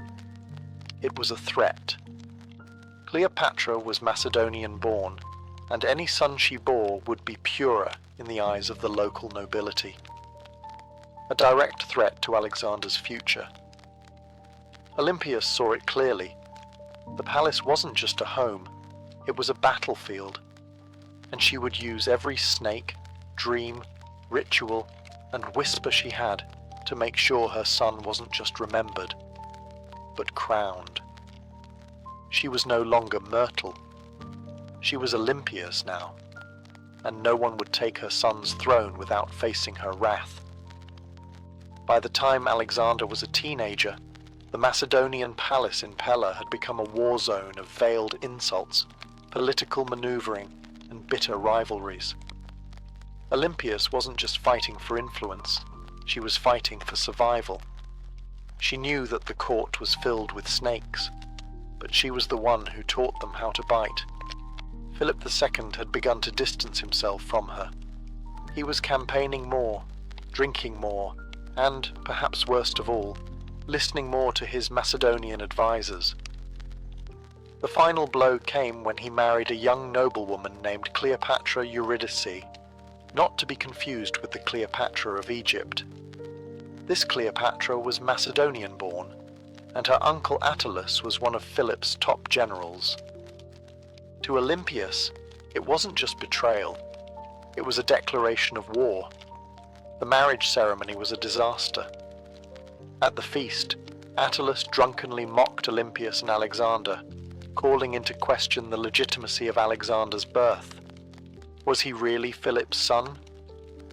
It was a threat. Cleopatra was Macedonian-born, and any son she bore would be purer in the eyes of the local nobility. A direct threat to Alexander's future. Olympias saw it clearly. The palace wasn't just a home, it was a battlefield, and she would use every snake, dream, ritual, and whisper she had to make sure her son wasn't just remembered, but crowned. She was no longer Myrtle. She was Olympias now, and no one would take her son's throne without facing her wrath. By the time Alexander was a teenager, the Macedonian palace in Pella had become a war zone of veiled insults, political maneuvering, and bitter rivalries. Olympias wasn't just fighting for influence, she was fighting for survival. She knew that the court was filled with snakes, but she was the one who taught them how to bite. Philip II had begun to distance himself from her. He was campaigning more, drinking more, and, perhaps worst of all, listening more to his Macedonian advisors. The final blow came when he married a young noblewoman named Cleopatra Eurydice, not to be confused with the Cleopatra of Egypt. This Cleopatra was Macedonian-born, and her uncle Attalus was one of Philip's top generals. To Olympias, it wasn't just betrayal, it was a declaration of war. The marriage ceremony was a disaster. At the feast, Attalus drunkenly mocked Olympias and Alexander, calling into question the legitimacy of Alexander's birth. Was he really Philip's son?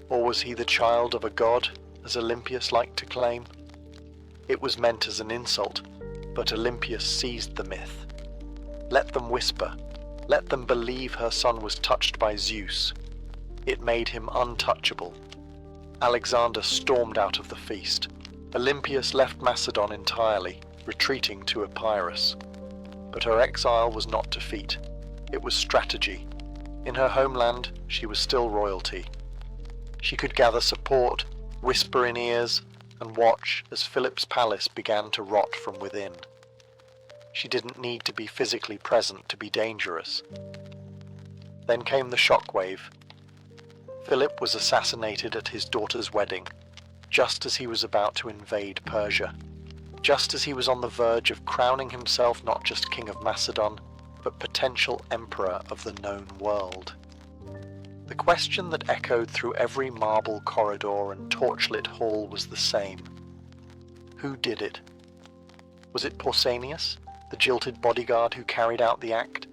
Or was he the child of a god, as Olympias liked to claim? It was meant as an insult, but Olympias seized the myth. Let them whisper, let them believe her son was touched by Zeus. It made him untouchable. Alexander stormed out of the feast. Olympias left Macedon entirely, retreating to Epirus. But her exile was not defeat, it was strategy. In her homeland, she was still royalty. She could gather support, whisper in ears, and watch as Philip's palace began to rot from within. She didn't need to be physically present to be dangerous. Then came the shockwave. Philip was assassinated at his daughter's wedding, just as he was about to invade Persia, just as he was on the verge of crowning himself not just King of Macedon, but potential emperor of the known world. The question that echoed through every marble corridor and torchlit hall was the same. Who did it? Was it Pausanias, the jilted bodyguard who carried out the act?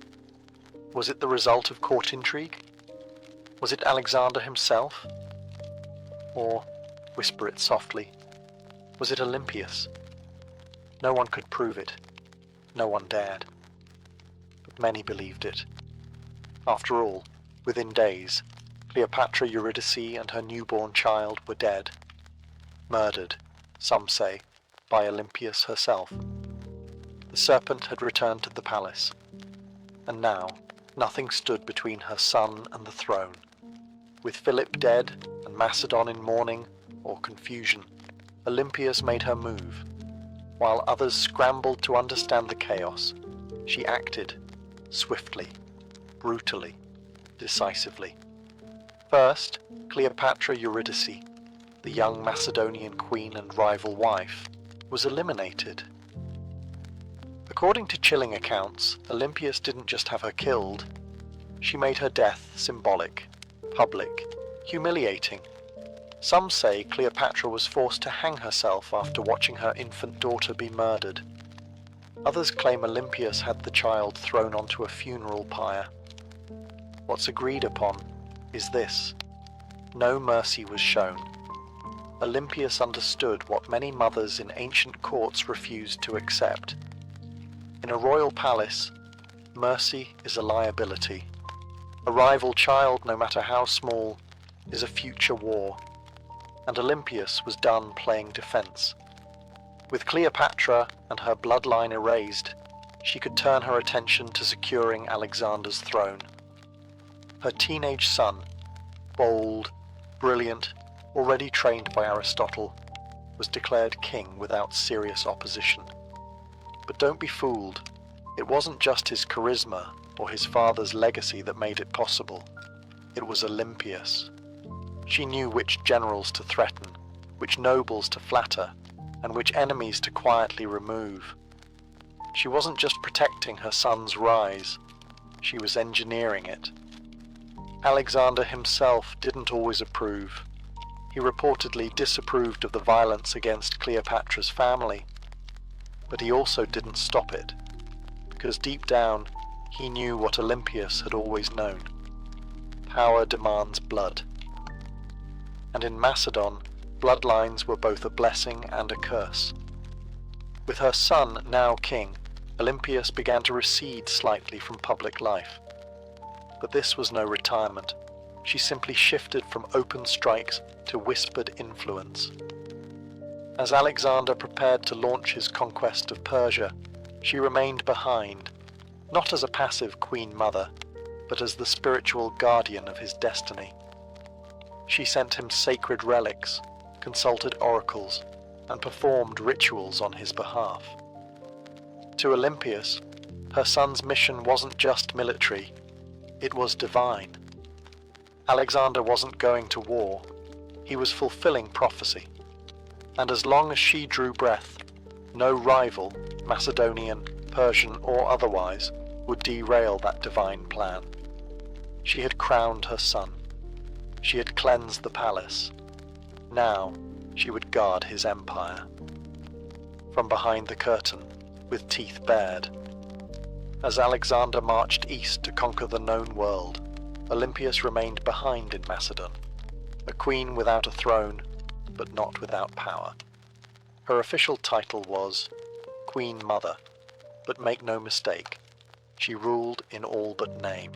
Was it the result of court intrigue? Was it Alexander himself? Or, whisper it softly, was it Olympias? No one could prove it. No one dared. But many believed it. After all, within days, Cleopatra Eurydice and her newborn child were dead. Murdered, some say, by Olympias herself. The serpent had returned to the palace, and now nothing stood between her son and the throne. With Philip dead and Macedon in mourning or confusion, Olympias made her move. While others scrambled to understand the chaos, she acted swiftly, brutally, decisively. First, Cleopatra Eurydice, the young Macedonian queen and rival wife, was eliminated. According to chilling accounts, Olympias didn't just have her killed, she made her death symbolic, public, humiliating. Some say Cleopatra was forced to hang herself after watching her infant daughter be murdered. Others claim Olympias had the child thrown onto a funeral pyre. What's agreed upon is this: no mercy was shown. Olympias understood what many mothers in ancient courts refused to accept. In a royal palace, mercy is a liability. A rival child, no matter how small, is a future war, and Olympias was done playing defense. With Cleopatra and her bloodline erased, she could turn her attention to securing Alexander's throne. Her teenage son, bold, brilliant, already trained by Aristotle, was declared king without serious opposition. But don't be fooled. It wasn't just his charisma or his father's legacy that made it possible. It was Olympias. She knew which generals to threaten, which nobles to flatter, and which enemies to quietly remove. She wasn't just protecting her son's rise, she was engineering it. Alexander himself didn't always approve. He reportedly disapproved of the violence against Cleopatra's family, but he also didn't stop it, because deep down he knew what Olympias had always known: power demands blood. And in Macedon, bloodlines were both a blessing and a curse. With her son now king, Olympias began to recede slightly from public life. But this was no retirement. She simply shifted from open strikes to whispered influence. As Alexander prepared to launch his conquest of Persia, she remained behind, not as a passive queen mother, but as the spiritual guardian of his destiny. She sent him sacred relics, consulted oracles, and performed rituals on his behalf. To Olympias, her son's mission wasn't just military, it was divine. Alexander wasn't going to war, he was fulfilling prophecy. And as long as she drew breath, no rival, Macedonian, Persian or otherwise, would derail that divine plan. She had crowned her son. She had cleansed the palace. Now she would guard his empire. From behind the curtain, with teeth bared. As Alexander marched east to conquer the known world, Olympias remained behind in Macedon, a queen without a throne, but not without power. Her official title was Queen Mother, but make no mistake, she ruled in all but name.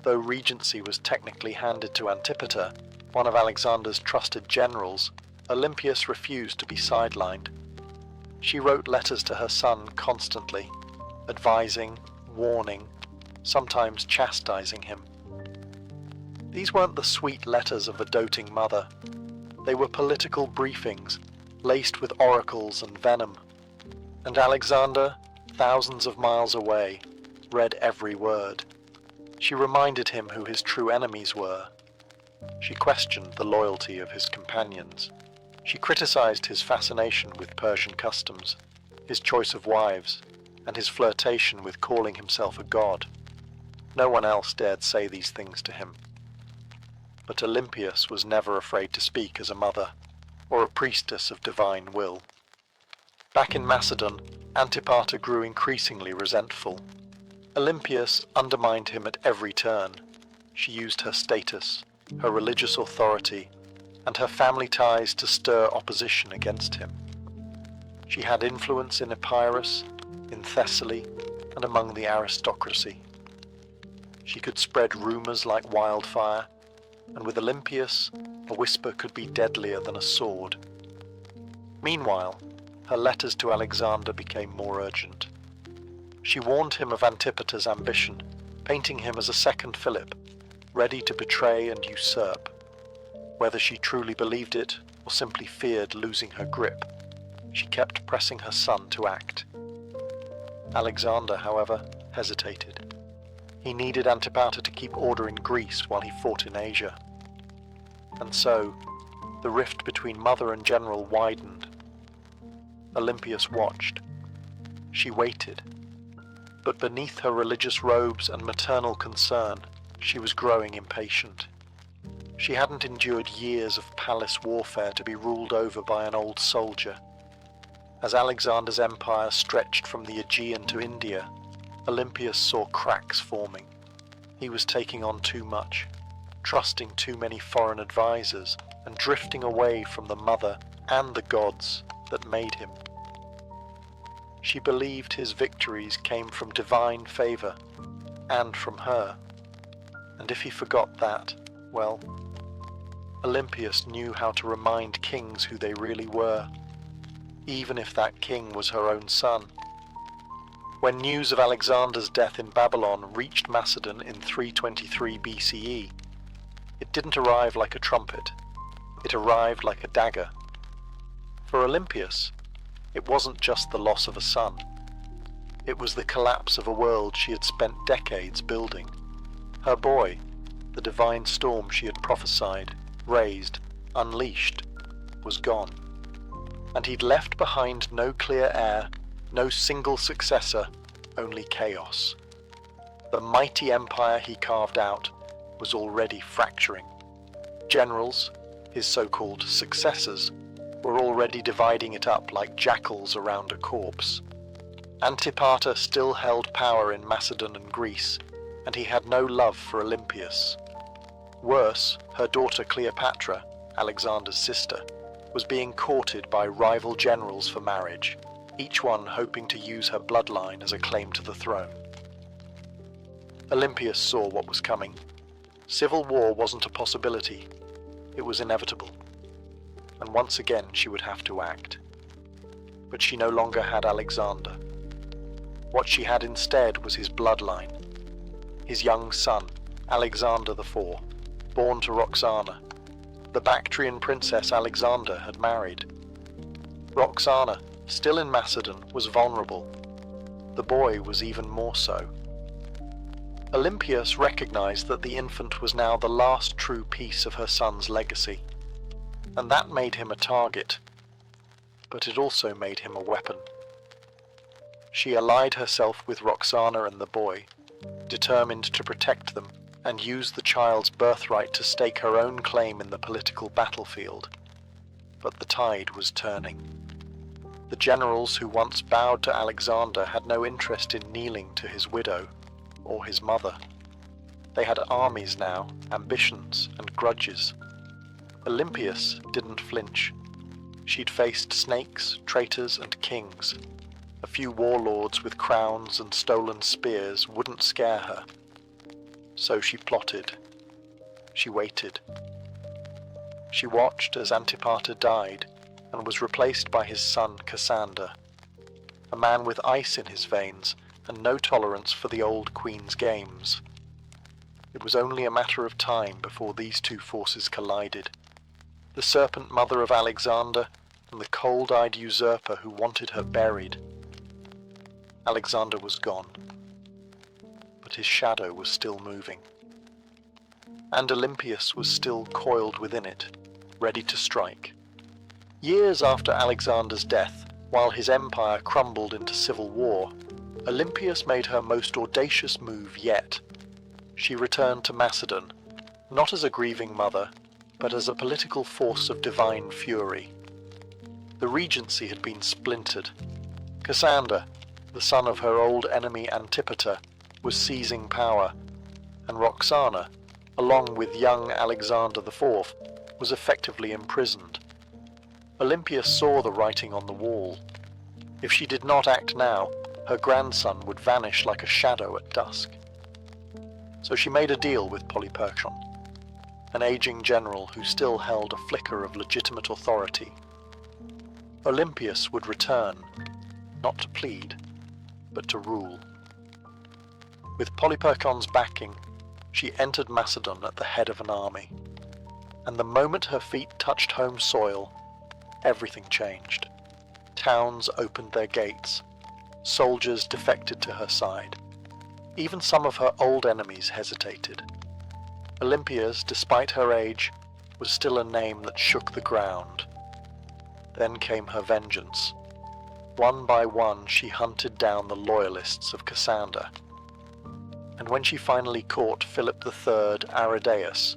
Though regency was technically handed to Antipater, one of Alexander's trusted generals, Olympias refused to be sidelined. She wrote letters to her son constantly, advising, warning, sometimes chastising him. These weren't the sweet letters of a doting mother. They were political briefings, laced with oracles and venom. And Alexander, thousands of miles away, read every word. She reminded him who his true enemies were. She questioned the loyalty of his companions. She criticized his fascination with Persian customs, his choice of wives, and his flirtation with calling himself a god. No one else dared say these things to him. But Olympias was never afraid to speak as a mother, or a priestess of divine will. Back in Macedon, Antipater grew increasingly resentful. Olympias undermined him at every turn. She used her status, her religious authority, and her family ties to stir opposition against him. She had influence in Epirus, in Thessaly, and among the aristocracy. She could spread rumors like wildfire, and with Olympias, a whisper could be deadlier than a sword. Meanwhile, her letters to Alexander became more urgent. She warned him of Antipater's ambition, painting him as a second Philip, ready to betray and usurp. Whether she truly believed it or simply feared losing her grip, she kept pressing her son to act. Alexander, however, hesitated. He needed Antipater to keep order in Greece while he fought in Asia. And so, the rift between mother and general widened. Olympias watched. She waited. But beneath her religious robes and maternal concern, she was growing impatient. She hadn't endured years of palace warfare to be ruled over by an old soldier. As Alexander's empire stretched from the Aegean to India, Olympius saw cracks forming. He was taking on too much, trusting too many foreign advisors, and drifting away from the mother and the gods that made him. She believed his victories came from divine favor and from her, and if he forgot that, well, Olympius knew how to remind kings who they really were, even if that king was her own son. When news of Alexander's death in Babylon reached Macedon in 323 BCE, it didn't arrive like a trumpet, it arrived like a dagger. For Olympius, it wasn't just the loss of a son. It was the collapse of a world she had spent decades building. Her boy, the divine storm she had prophesied, raised, unleashed, was gone. And he'd left behind no clear heir, no single successor, only chaos. The mighty empire he carved out was already fracturing. Generals, his so-called successors, were already dividing it up like jackals around a corpse. Antipater still held power in Macedon and Greece, and he had no love for Olympius. Worse, her daughter Cleopatra, Alexander's sister, was being courted by rival generals for marriage, each one hoping to use her bloodline as a claim to the throne. Olympius saw what was coming. Civil war wasn't a possibility, it was inevitable. And once again she would have to act. But she no longer had Alexander. What she had instead was his bloodline, his young son, Alexander IV, born to Roxana, the Bactrian princess Alexander had married. Roxana, still in Macedon, was vulnerable. The boy was even more so. Olympius recognized that the infant was now the last true piece of her son's legacy, and that made him a target, but it also made him a weapon. She allied herself with Roxana and the boy, determined to protect them and use the child's birthright to stake her own claim in the political battlefield. But the tide was turning. The generals who once bowed to Alexander had no interest in kneeling to his widow or his mother. They had armies now, ambitions and grudges. Olympius didn't flinch. She'd faced snakes, traitors and kings. A few warlords with crowns and stolen spears wouldn't scare her. So she plotted. She waited. She watched as Antipater died and was replaced by his son Cassander, a man with ice in his veins and no tolerance for the old queen's games. It was only a matter of time before these two forces collided. The serpent mother of Alexander and the cold-eyed usurper who wanted her buried. Alexander was gone, but his shadow was still moving. And Olympius was still coiled within it, ready to strike. Years after Alexander's death, while his empire crumbled into civil war, Olympius made her most audacious move yet. She returned to Macedon, not as a grieving mother, but as a political force of divine fury. The regency had been splintered. Cassander, the son of her old enemy Antipater, was seizing power, and Roxana, along with young Alexander IV, was effectively imprisoned. Olympius saw the writing on the wall. If she did not act now, her grandson would vanish like a shadow at dusk. So she made a deal with Polyperchon, an aging general who still held a flicker of legitimate authority. Olympius would return, not to plead, but to rule. With Polyperchon's backing, she entered Macedon at the head of an army, and the moment her feet touched home soil, everything changed. Towns opened their gates, soldiers defected to her side. Even some of her old enemies hesitated. Olympias, despite her age, was still a name that shook the ground. Then came her vengeance. One by one she hunted down the loyalists of Cassander. And when she finally caught Philip III Aridaeus,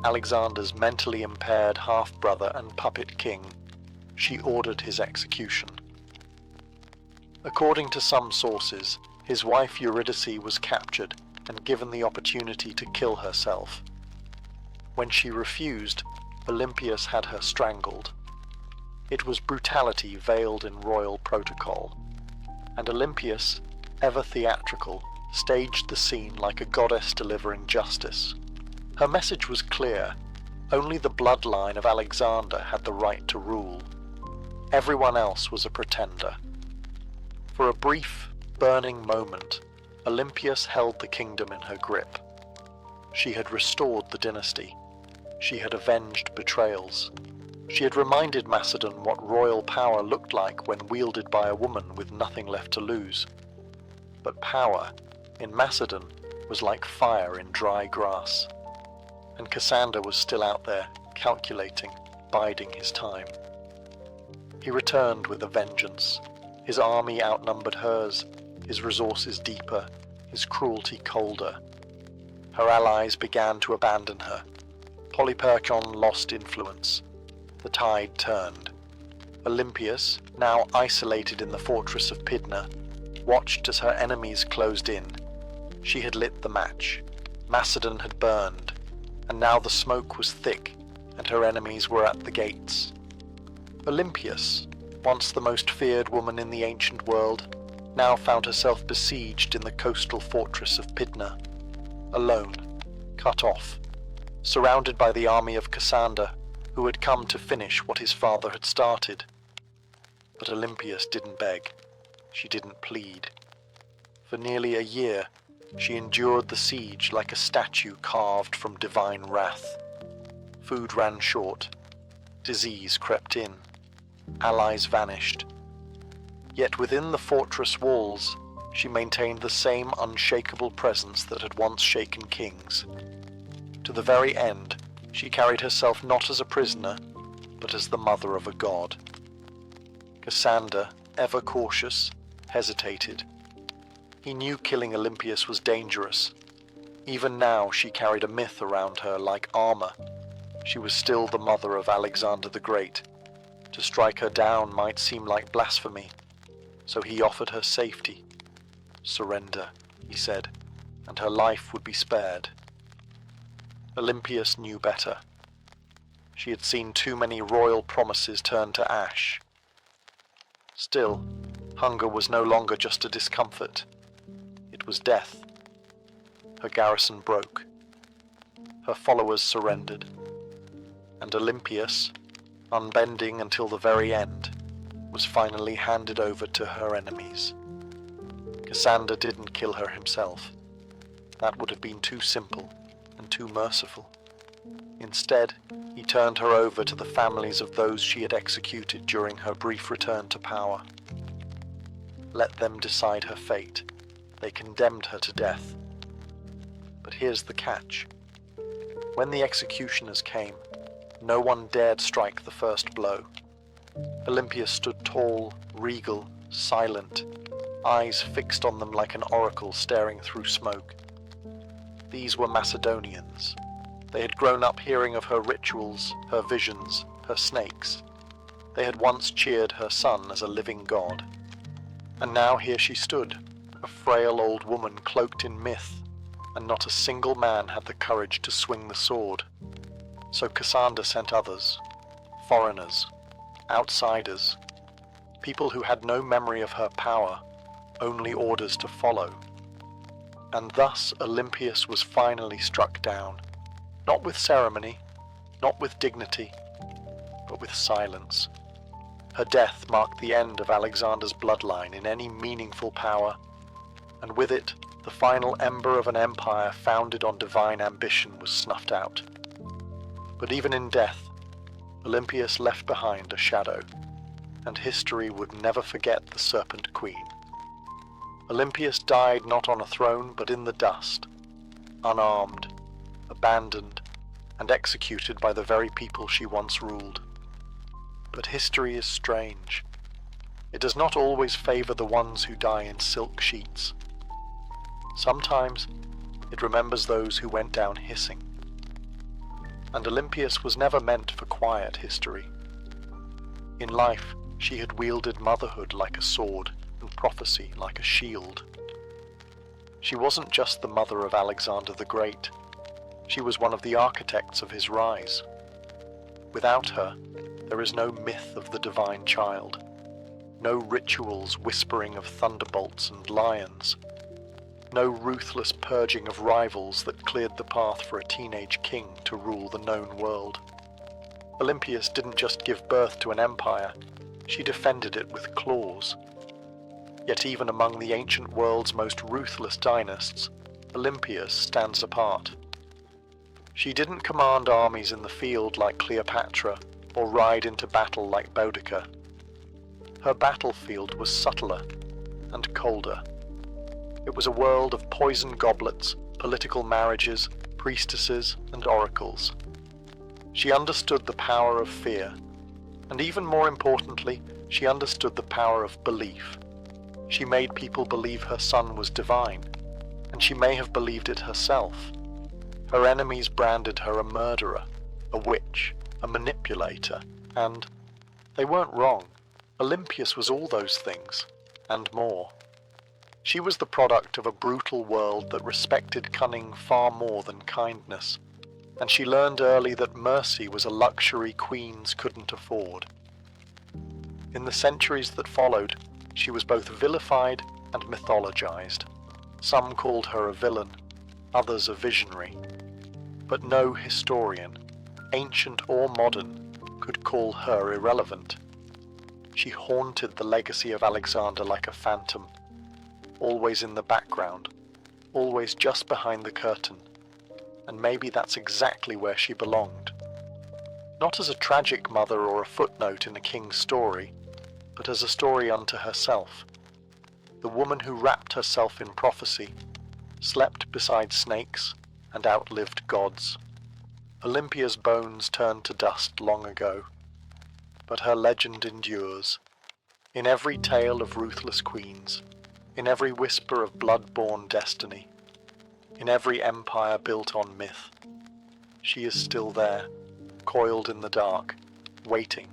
Alexander's mentally impaired half-brother and puppet king, she ordered his execution. According to some sources, his wife Eurydice was captured and given the opportunity to kill herself. When she refused, Olympias had her strangled. It was brutality veiled in royal protocol, and Olympias, ever theatrical, staged the scene like a goddess delivering justice. Her message was clear: only the bloodline of Alexander had the right to rule. Everyone else was a pretender. For a brief, burning moment, Olympias held the kingdom in her grip. She had restored the dynasty. She had avenged betrayals. She had reminded Macedon what royal power looked like when wielded by a woman with nothing left to lose. But power, in Macedon, was like fire in dry grass. And Cassander was still out there, calculating, biding his time. He returned with a vengeance. His army outnumbered hers, his resources deeper, his cruelty colder. Her allies began to abandon her. Polyperchon lost influence. The tide turned. Olympias, now isolated in the fortress of Pydna, watched as her enemies closed in. She had lit the match. Macedon had burned, and now the smoke was thick, and her enemies were at the gates. Olympias, once the most feared woman in the ancient world, now found herself besieged in the coastal fortress of Pydna, alone, cut off, surrounded by the army of Cassander, who had come to finish what his father had started. But Olympias didn't beg. She didn't plead. For nearly a year, she endured the siege like a statue carved from divine wrath. Food ran short. Disease crept in. Allies vanished. Yet within the fortress walls, she maintained the same unshakable presence that had once shaken kings. To the very end, she carried herself not as a prisoner, but as the mother of a god. Cassander, ever cautious, hesitated. He knew killing Olympias was dangerous. Even now she carried a myth around her like armor. She was still the mother of Alexander the Great. To strike her down might seem like blasphemy, so he offered her safety. Surrender, he said, and her life would be spared. Olympias knew better. She had seen too many royal promises turn to ash. Still, hunger was no longer just a discomfort. It was death. Her garrison broke. Her followers surrendered. And Olympias, unbending until the very end, was finally handed over to her enemies. Cassander didn't kill her himself. That would have been too simple and too merciful. Instead, he turned her over to the families of those she had executed during her brief return to power. Let them decide her fate. They condemned her to death. But here's the catch. When the executioners came, no one dared strike the first blow. Olympias stood tall, regal, silent, eyes fixed on them like an oracle staring through smoke. These were Macedonians. They had grown up hearing of her rituals, her visions, her snakes. They had once cheered her son as a living god. And now here she stood, a frail old woman cloaked in myth, and not a single man had the courage to swing the sword. So Cassander sent others, foreigners, outsiders, people who had no memory of her power, only orders to follow. And thus Olympias was finally struck down, not with ceremony, not with dignity, but with silence. Her death marked the end of Alexander's bloodline in any meaningful power, and with it, the final ember of an empire founded on divine ambition was snuffed out. But even in death, Olympias left behind a shadow, and history would never forget the Serpent Queen. Olympias died not on a throne, but in the dust, unarmed, abandoned, and executed by the very people she once ruled. But history is strange. It does not always favor the ones who die in silk sheets. Sometimes it remembers those who went down hissing. And Olympias was never meant for quiet history. In life, she had wielded motherhood like a sword, and prophecy like a shield. She wasn't just the mother of Alexander the Great. She was one of the architects of his rise. Without her, there is no myth of the divine child, no rituals whispering of thunderbolts and lions, no ruthless purging of rivals that cleared the path for a teenage king to rule the known world. Olympias didn't just give birth to an empire, she defended it with claws. Yet even among the ancient world's most ruthless dynasts, Olympias stands apart. She didn't command armies in the field like Cleopatra, or ride into battle like Boudicca. Her battlefield was subtler and colder. It was a world of poisoned goblets, political marriages, priestesses, and oracles. She understood the power of fear, and even more importantly, she understood the power of belief. She made people believe her son was divine, and she may have believed it herself. Her enemies branded her a murderer, a witch, a manipulator, and they weren't wrong. Olympias was all those things, and more. She was the product of a brutal world that respected cunning far more than kindness, and she learned early that mercy was a luxury queens couldn't afford. In the centuries that followed, she was both vilified and mythologized. Some called her a villain, others a visionary. But no historian, ancient or modern, could call her irrelevant. She haunted the legacy of Alexander like a phantom, always in the background, always just behind the curtain, and maybe that's exactly where she belonged. Not as a tragic mother or a footnote in a king's story, but as a story unto herself. The woman who wrapped herself in prophecy, slept beside snakes, and outlived gods. Olympia's bones turned to dust long ago, but her legend endures. In every tale of ruthless queens, in every whisper of blood-born destiny, in every empire built on myth, she is still there, coiled in the dark, waiting.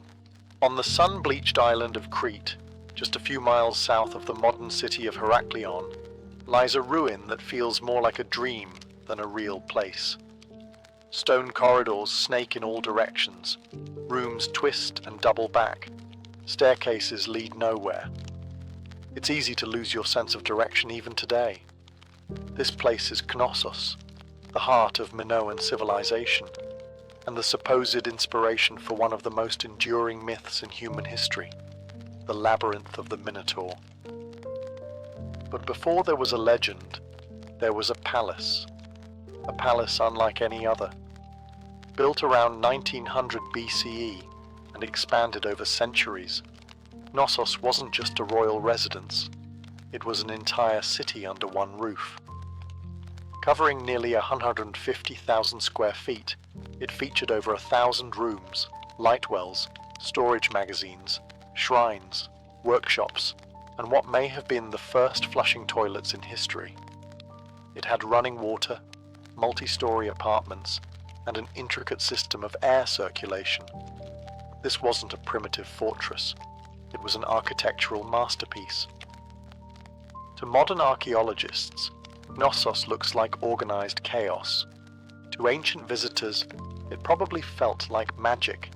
On the sun-bleached island of Crete, just a few miles south of the modern city of Heraklion, lies a ruin that feels more like a dream than a real place. Stone corridors snake in all directions, rooms twist and double back, staircases lead nowhere. It's easy to lose your sense of direction even today. This place is Knossos, the heart of Minoan civilization, and the supposed inspiration for one of the most enduring myths in human history, the labyrinth of the Minotaur. But before there was a legend, there was a palace unlike any other. Built around 1900 BCE and expanded over centuries, Knossos wasn't just a royal residence, it was an entire city under one roof. Covering nearly 150,000 square feet, it featured over 1,000 rooms, light wells, storage magazines, shrines, workshops, and what may have been the first flushing toilets in history. It had running water, multi-story apartments, and an intricate system of air circulation. This wasn't a primitive fortress. It was an architectural masterpiece. To modern archaeologists, Knossos looks like organized chaos. To ancient visitors, it probably felt like magic.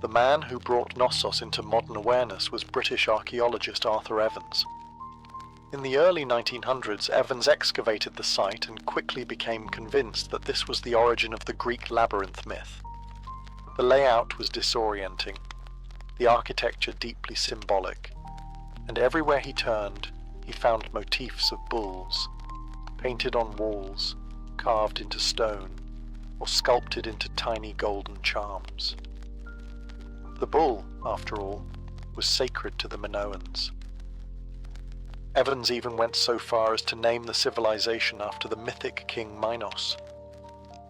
The man who brought Knossos into modern awareness was British archaeologist Arthur Evans. In the early 1900s, Evans excavated the site and quickly became convinced that this was the origin of the Greek labyrinth myth. The layout was disorienting, the architecture deeply symbolic, and everywhere he turned, he found motifs of bulls, painted on walls, carved into stone, or sculpted into tiny golden charms. The bull, after all, was sacred to the Minoans. Evans even went so far as to name the civilization after the mythic king Minos.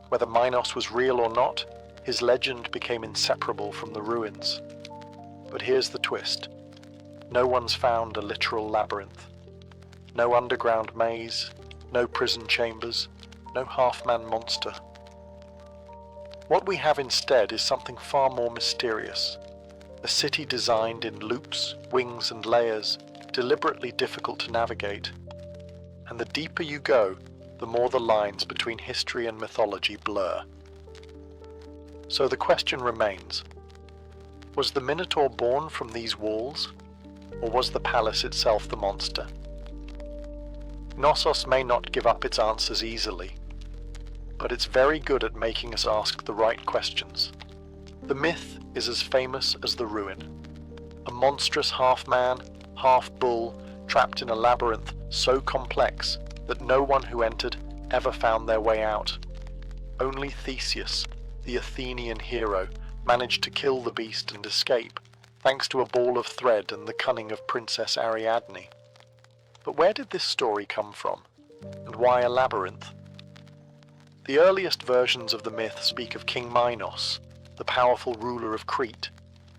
Whether Minos was real or not, his legend became inseparable from the ruins. But here's the twist. No one's found a literal labyrinth. No underground maze, no prison chambers, no half-man monster. What we have instead is something far more mysterious. A city designed in loops, wings and layers, deliberately difficult to navigate, and the deeper you go, the more the lines between history and mythology blur. So the question remains, was the Minotaur born from these walls, or was the palace itself the monster? Knossos may not give up its answers easily, but it's very good at making us ask the right questions. The myth is as famous as the ruin. A monstrous half-man, half-bull, trapped in a labyrinth so complex that no one who entered ever found their way out. Only Theseus, the Athenian hero, managed to kill the beast and escape, thanks to a ball of thread and the cunning of Princess Ariadne. But where did this story come from, and why a labyrinth? The earliest versions of the myth speak of King Minos, the powerful ruler of Crete,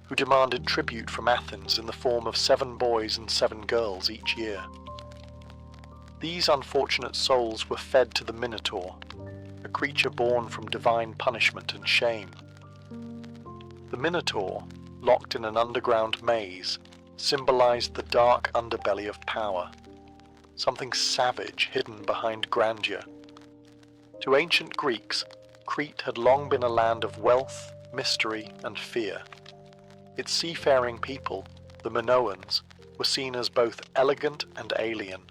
who demanded tribute from Athens in the form of 7 boys and 7 girls each year. These unfortunate souls were fed to the Minotaur, a creature born from divine punishment and shame. The Minotaur, locked in an underground maze, symbolized the dark underbelly of power, something savage hidden behind grandeur. To ancient Greeks, Crete had long been a land of wealth, mystery, and fear. Its seafaring people, the Minoans, were seen as both elegant and alien.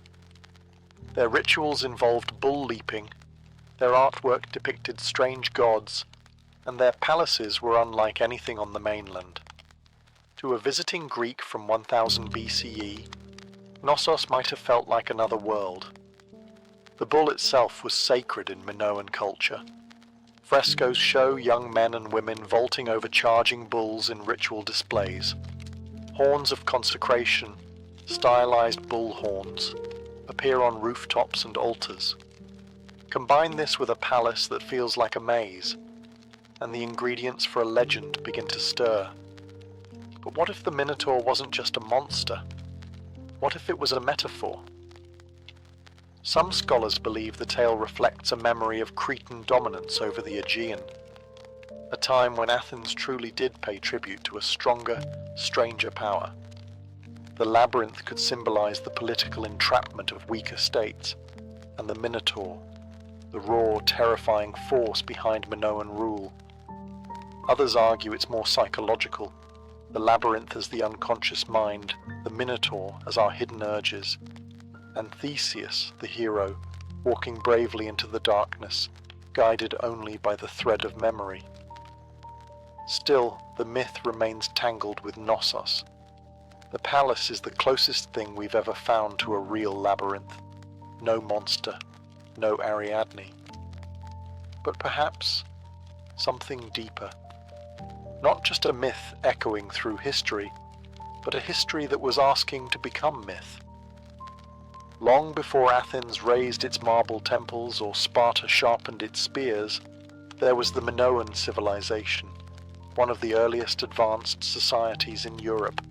Their rituals involved bull leaping, their artwork depicted strange gods, and their palaces were unlike anything on the mainland. To a visiting Greek from 1000 BCE, Knossos might have felt like another world. The bull itself was sacred in Minoan culture. Frescoes show young men and women vaulting over charging bulls in ritual displays. Horns of consecration, stylized bull horns, appear on rooftops and altars. Combine this with a palace that feels like a maze, and the ingredients for a legend begin to stir. But what if the Minotaur wasn't just a monster? What if it was a metaphor? Some scholars believe the tale reflects a memory of Cretan dominance over the Aegean, a time when Athens truly did pay tribute to a stronger, stranger power. The labyrinth could symbolize the political entrapment of weaker states, and the Minotaur, the raw, terrifying force behind Minoan rule. Others argue it's more psychological, the labyrinth as the unconscious mind, the Minotaur as our hidden urges, and Theseus, the hero, walking bravely into the darkness, guided only by the thread of memory. Still, the myth remains tangled with Knossos. The palace is the closest thing we've ever found to a real labyrinth. No monster, no Ariadne. But perhaps something deeper. Not just a myth echoing through history, but a history that was asking to become myth. Long before Athens raised its marble temples or Sparta sharpened its spears, there was the Minoan civilization, one of the earliest advanced societies in Europe.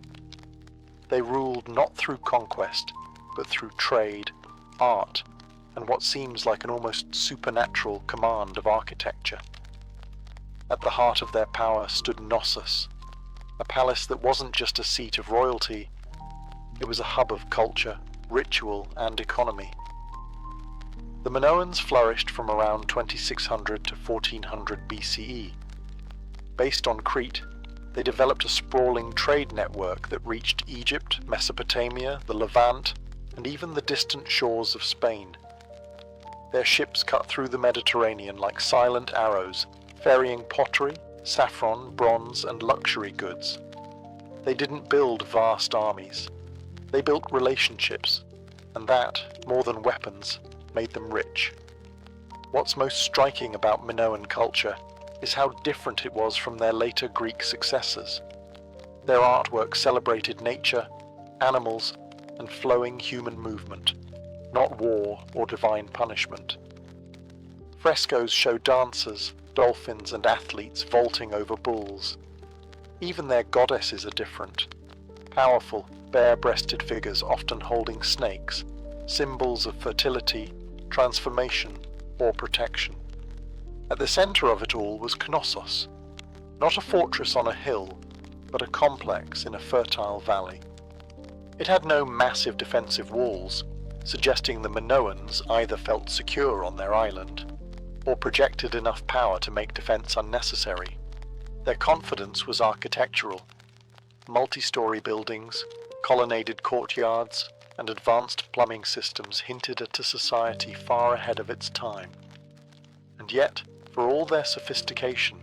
They ruled not through conquest, but through trade, art, and what seems like an almost supernatural command of architecture. At the heart of their power stood Knossos, a palace that wasn't just a seat of royalty, it was a hub of culture, ritual, and economy. The Minoans flourished from around 2600 to 1400 BCE. Based on Crete, they developed a sprawling trade network that reached Egypt, Mesopotamia, the Levant, and even the distant shores of Spain. Their ships cut through the Mediterranean like silent arrows, ferrying pottery, saffron, bronze, and luxury goods. They didn't build vast armies. They built relationships, and that, more than weapons, made them rich. What's most striking about Minoan culture is how different it was from their later Greek successors. Their artwork celebrated nature, animals, and flowing human movement, not war or divine punishment. Frescoes show dancers, dolphins, and athletes vaulting over bulls. Even their goddesses are different. Powerful, bare-breasted figures often holding snakes, symbols of fertility, transformation, or protection. At the center of it all was Knossos, not a fortress on a hill, but a complex in a fertile valley. It had no massive defensive walls, suggesting the Minoans either felt secure on their island, or projected enough power to make defense unnecessary. Their confidence was architectural. Multi-story buildings, colonnaded courtyards, and advanced plumbing systems hinted at a society far ahead of its time. And yet, for all their sophistication,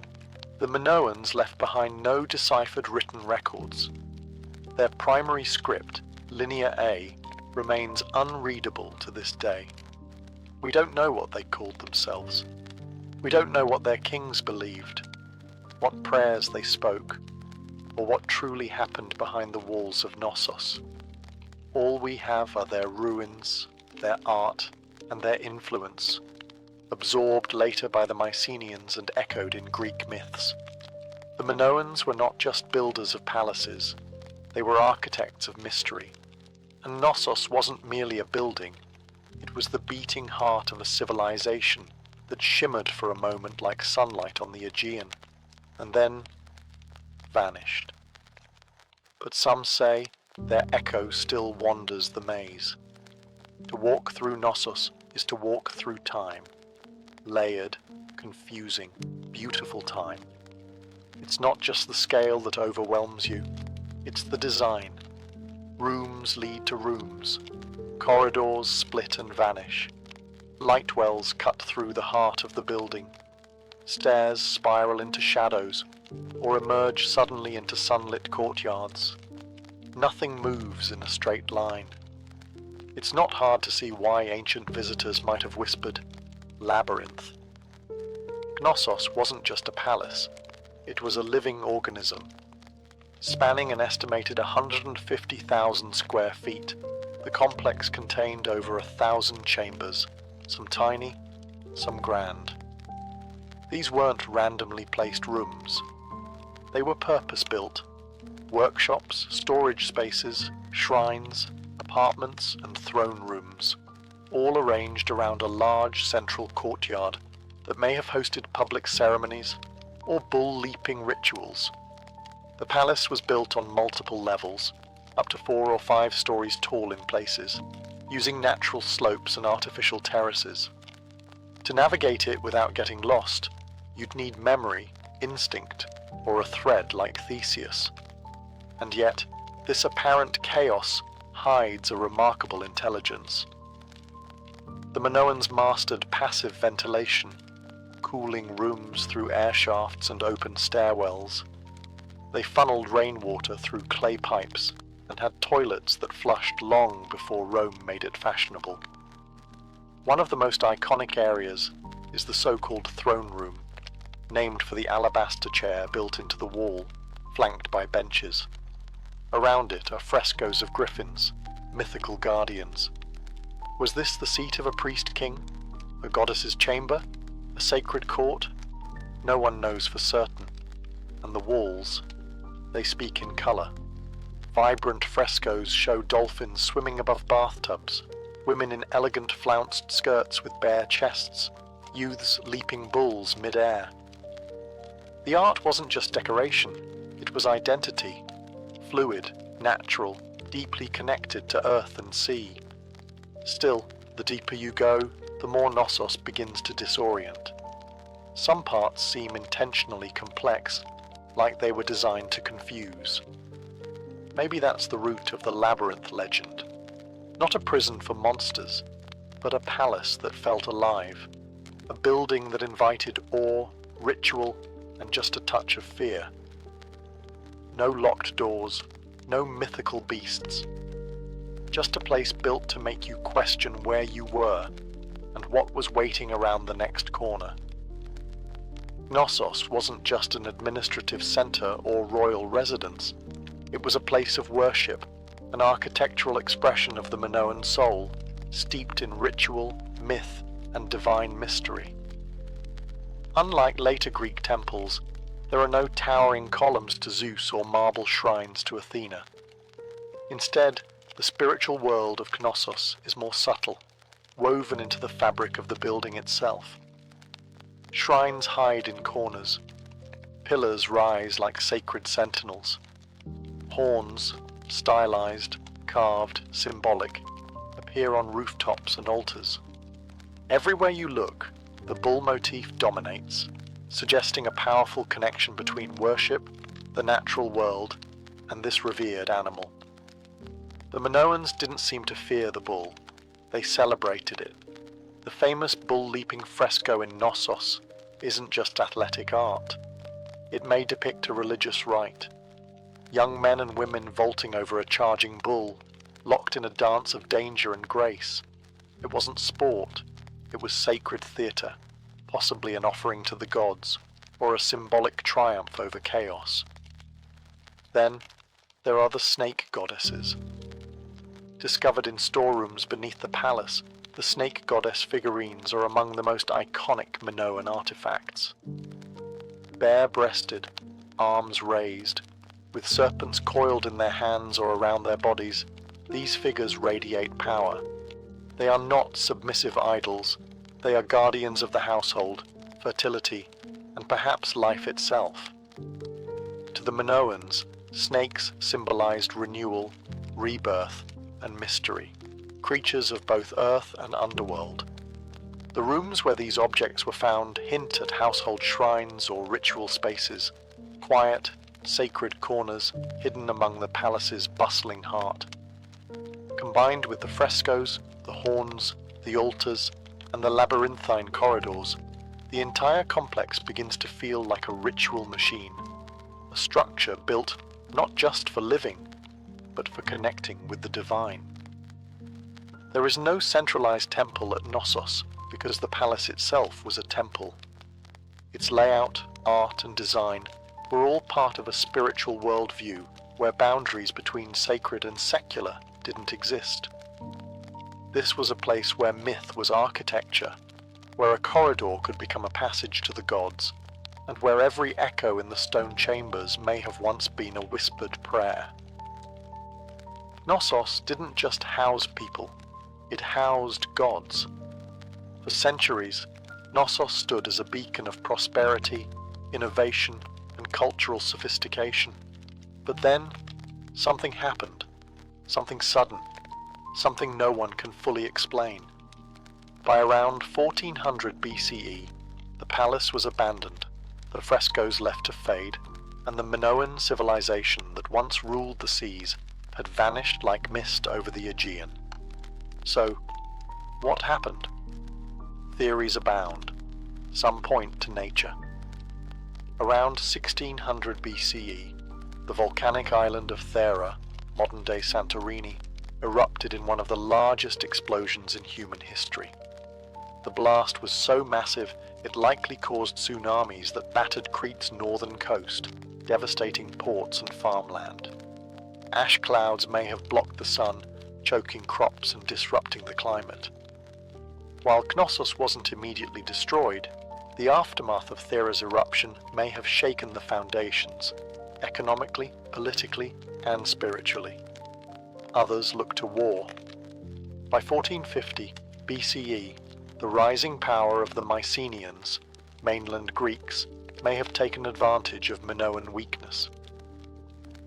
the Minoans left behind no deciphered written records. Their primary script, Linear A, remains unreadable to this day. We don't know what they called themselves. We don't know what their kings believed, what prayers they spoke, or what truly happened behind the walls of Knossos. All we have are their ruins, their art, and their influence, absorbed later by the Mycenaeans and echoed in Greek myths. The Minoans were not just builders of palaces, they were architects of mystery. And Knossos wasn't merely a building, it was the beating heart of a civilization that shimmered for a moment like sunlight on the Aegean, and then vanished. But some say their echo still wanders the maze. To walk through Knossos is to walk through time. Layered, confusing, beautiful time. It's not just the scale that overwhelms you, it's the design. Rooms lead to rooms. Corridors split and vanish. Light wells cut through the heart of the building. Stairs spiral into shadows, or emerge suddenly into sunlit courtyards. Nothing moves in a straight line. It's not hard to see why ancient visitors might have whispered, "Labyrinth." Knossos wasn't just a palace, it was a living organism. Spanning an estimated 150,000 square feet, the complex contained over 1,000 chambers, some tiny, some grand. These weren't randomly placed rooms. They were purpose-built. Workshops, storage spaces, shrines, apartments, and throne rooms, all arranged around a large central courtyard that may have hosted public ceremonies or bull-leaping rituals. The palace was built on multiple levels, up to 4 or 5 stories tall in places, using natural slopes and artificial terraces. To navigate it without getting lost, you'd need memory, instinct, or a thread like Theseus. And yet, this apparent chaos hides a remarkable intelligence. The Minoans mastered passive ventilation, cooling rooms through air shafts and open stairwells. They funneled rainwater through clay pipes and had toilets that flushed long before Rome made it fashionable. One of the most iconic areas is the so-called throne room, named for the alabaster chair built into the wall, flanked by benches. Around it are frescoes of griffins, mythical guardians. Was this the seat of a priest-king? A goddess's chamber? A sacred court? No one knows for certain. And the walls, they speak in colour. Vibrant frescoes show dolphins swimming above bathtubs, women in elegant flounced skirts with bare chests, youths leaping bulls mid-air. The art wasn't just decoration, it was identity. Fluid, natural, deeply connected to earth and sea. Still, the deeper you go, the more Knossos begins to disorient. Some parts seem intentionally complex, like they were designed to confuse. Maybe that's the root of the labyrinth legend. Not a prison for monsters, but a palace that felt alive. A building that invited awe, ritual, and just a touch of fear. No locked doors, no mythical beasts. Just a place built to make you question where you were and what was waiting around the next corner. Knossos wasn't just an administrative center or royal residence. It was a place of worship, an architectural expression of the Minoan soul, steeped in ritual, myth, and divine mystery. Unlike later Greek temples, there are no towering columns to Zeus or marble shrines to Athena. Instead, the spiritual world of Knossos is more subtle, woven into the fabric of the building itself. Shrines hide in corners. Pillars rise like sacred sentinels. Horns, stylized, carved, symbolic, appear on rooftops and altars. Everywhere you look, the bull motif dominates, suggesting a powerful connection between worship, the natural world, and this revered animal. The Minoans didn't seem to fear the bull, they celebrated it. The famous bull-leaping fresco in Knossos isn't just athletic art. It may depict a religious rite. Young men and women vaulting over a charging bull, locked in a dance of danger and grace. It wasn't sport, it was sacred theatre, possibly an offering to the gods, or a symbolic triumph over chaos. Then, there are the snake goddesses. Discovered in storerooms beneath the palace, the snake goddess figurines are among the most iconic Minoan artifacts. Bare-breasted, arms raised, with serpents coiled in their hands or around their bodies, these figures radiate power. They are not submissive idols, they are guardians of the household, fertility, and perhaps life itself. To the Minoans, snakes symbolized renewal, rebirth, and mystery, creatures of both earth and underworld. The rooms where these objects were found hint at household shrines or ritual spaces, quiet, sacred corners hidden among the palace's bustling heart. Combined with the frescoes, the horns, the altars, and the labyrinthine corridors, the entire complex begins to feel like a ritual machine, a structure built not just for living, but for connecting with the divine. There is no centralized temple at Knossos because the palace itself was a temple. Its layout, art, and design were all part of a spiritual worldview where boundaries between sacred and secular didn't exist. This was a place where myth was architecture, where a corridor could become a passage to the gods, and where every echo in the stone chambers may have once been a whispered prayer. Knossos didn't just house people, it housed gods. For centuries, Knossos stood as a beacon of prosperity, innovation, and cultural sophistication. But then, something happened. Something sudden. Something no one can fully explain. By around 1400 BCE, the palace was abandoned, the frescoes left to fade, and the Minoan civilization that once ruled the seas had vanished like mist over the Aegean. So, what happened? Theories abound. Some point to nature. Around 1600 BCE, the volcanic island of Thera, modern-day Santorini, erupted in one of the largest explosions in human history. The blast was so massive it likely caused tsunamis that battered Crete's northern coast, devastating ports and farmland. Ash clouds may have blocked the sun, choking crops and disrupting the climate. While Knossos wasn't immediately destroyed, the aftermath of Thera's eruption may have shaken the foundations, economically, politically, and spiritually. Others looked to war. By 1450 BCE, the rising power of the Mycenaeans, mainland Greeks, may have taken advantage of Minoan weakness.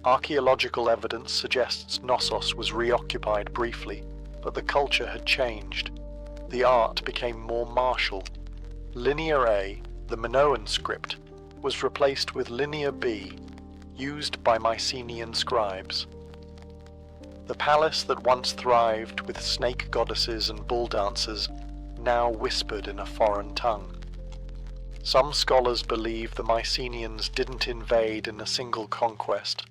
Archaeological evidence suggests Knossos was reoccupied briefly, but the culture had changed. The art became more martial. Linear A, the Minoan script, was replaced with Linear B, used by Mycenaean scribes. The palace that once thrived with snake goddesses and bull dancers now whispered in a foreign tongue. Some scholars believe the Mycenaeans didn't invade in a single conquest,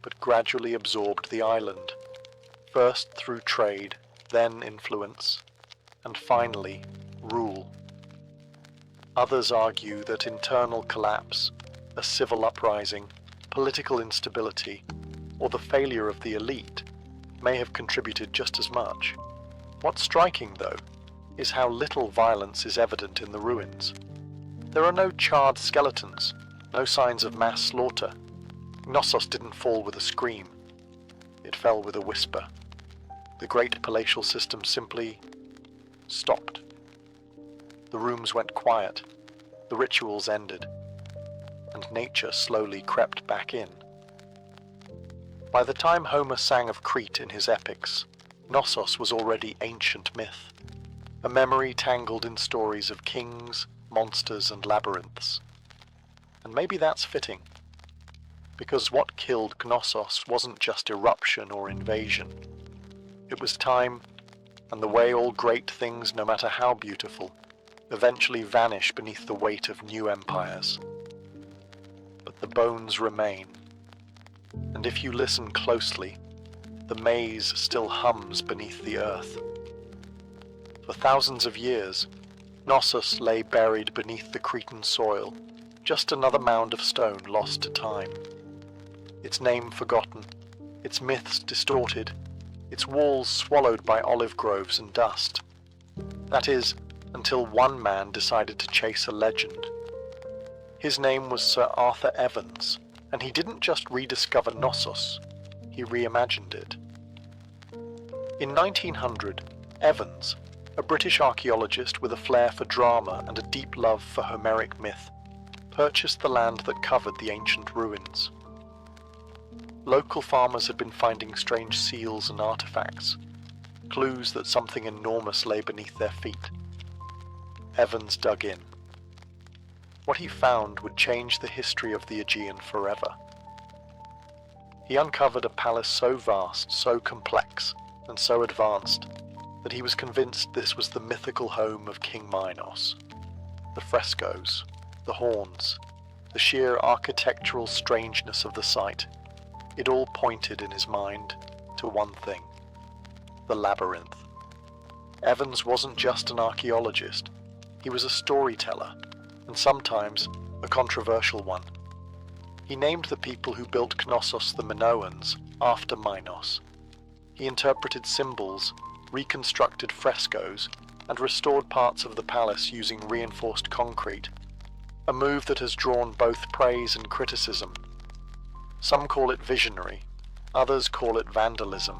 but gradually absorbed the island, first through trade, then influence, and finally rule. Others argue that internal collapse, a civil uprising, political instability, or the failure of the elite may have contributed just as much. What's striking, though, is how little violence is evident in the ruins. There are no charred skeletons, no signs of mass slaughter. Knossos didn't fall with a scream. It fell with a whisper. The great palatial system simply stopped. The rooms went quiet, the rituals ended, and nature slowly crept back in. By the time Homer sang of Crete in his epics, Knossos was already ancient myth, a memory tangled in stories of kings, monsters, and labyrinths. And maybe that's fitting, because what killed Knossos wasn't just eruption or invasion. It was time, and the way all great things, no matter how beautiful, eventually vanish beneath the weight of new empires. But the bones remain, and if you listen closely, the maze still hums beneath the earth. For thousands of years, Knossos lay buried beneath the Cretan soil, just another mound of stone lost to time. Its name forgotten, its myths distorted, its walls swallowed by olive groves and dust. That is, until one man decided to chase a legend. His name was Sir Arthur Evans, and he didn't just rediscover Knossos, he reimagined it. In 1900, Evans, a British archaeologist with a flair for drama and a deep love for Homeric myth, purchased the land that covered the ancient ruins. Local farmers had been finding strange seals and artifacts, clues that something enormous lay beneath their feet. Evans dug in. What he found would change the history of the Aegean forever. He uncovered a palace so vast, so complex, and so advanced that he was convinced this was the mythical home of King Minos. The frescoes, the horns, the sheer architectural strangeness of the site, it all pointed in his mind to one thing: the labyrinth. Evans wasn't just an archaeologist, he was a storyteller, and sometimes a controversial one. He named the people who built Knossos the Minoans after Minos. He interpreted symbols, reconstructed frescoes, and restored parts of the palace using reinforced concrete, a move that has drawn both praise and criticism. Some call it visionary, others call it vandalism.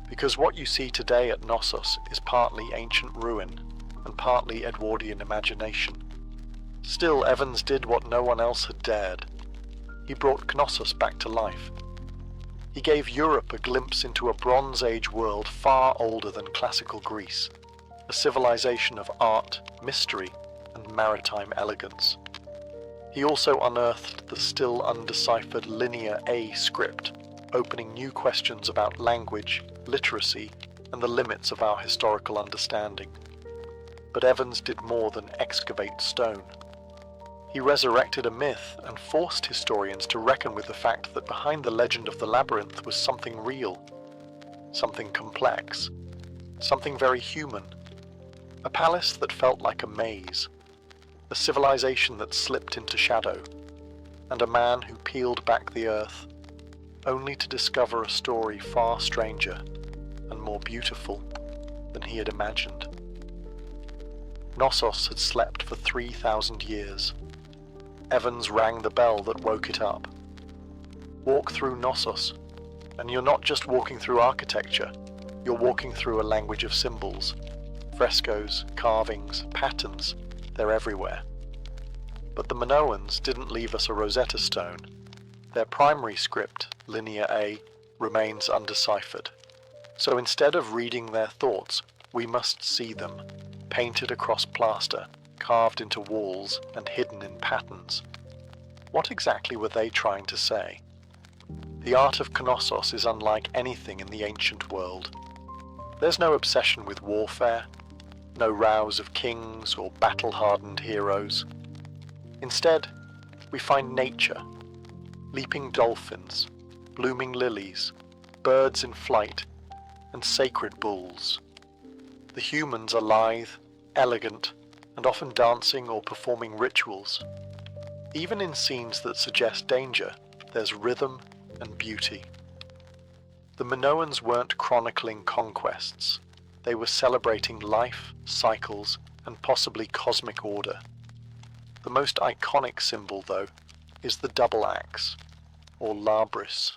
Because what you see today at Knossos is partly ancient ruin and partly Edwardian imagination. Still, Evans did what no one else had dared. He brought Knossos back to life. He gave Europe a glimpse into a Bronze Age world far older than classical Greece, a civilization of art, mystery, and maritime elegance. He also unearthed the still undeciphered Linear A script, opening new questions about language, literacy, and the limits of our historical understanding. But Evans did more than excavate stone. He resurrected a myth and forced historians to reckon with the fact that behind the legend of the labyrinth was something real, something complex, something very human. A palace that felt like a maze, a civilization that slipped into shadow, and a man who peeled back the earth, only to discover a story far stranger and more beautiful than he had imagined. Knossos had slept for 3,000 years. Evans rang the bell that woke it up. Walk through Knossos, and you're not just walking through architecture, you're walking through a language of symbols. Frescoes, carvings, patterns, they're everywhere. But the Minoans didn't leave us a Rosetta Stone. Their primary script, Linear A, remains undeciphered. So instead of reading their thoughts, we must see them, painted across plaster, carved into walls, and hidden in patterns. What exactly were they trying to say? The art of Knossos is unlike anything in the ancient world. There's no obsession with warfare, no rows of kings or battle-hardened heroes. Instead, we find nature, leaping dolphins, blooming lilies, birds in flight, and sacred bulls. The humans are lithe, elegant, and often dancing or performing rituals. Even in scenes that suggest danger, there's rhythm and beauty. The Minoans weren't chronicling conquests. They were celebrating life, cycles, and possibly cosmic order. The most iconic symbol, though, is the double axe, or labris.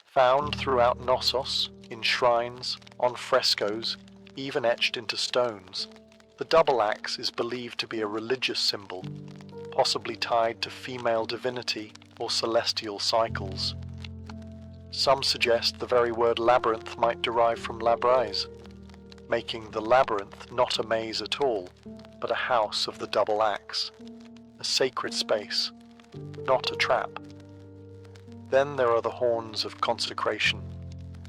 Found throughout Knossos, in shrines, on frescoes, even etched into stones, the double axe is believed to be a religious symbol, possibly tied to female divinity or celestial cycles. Some suggest the very word labyrinth might derive from labrise, making the labyrinth not a maze at all, but a house of the double axe, a sacred space, not a trap. Then there are the horns of consecration,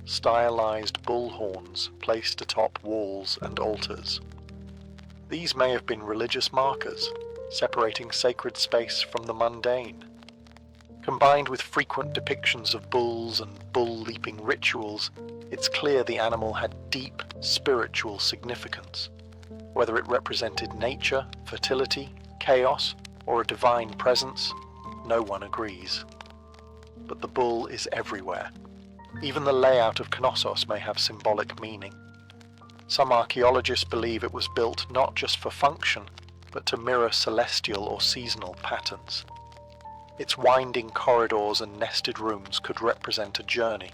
stylized bull horns placed atop walls and altars. These may have been religious markers, separating sacred space from the mundane. Combined with frequent depictions of bulls and bull-leaping rituals, it's clear the animal had deep spiritual significance. Whether it represented nature, fertility, chaos, or a divine presence, no one agrees. But the bull is everywhere. Even the layout of Knossos may have symbolic meaning. Some archaeologists believe it was built not just for function, but to mirror celestial or seasonal patterns. Its winding corridors and nested rooms could represent a journey,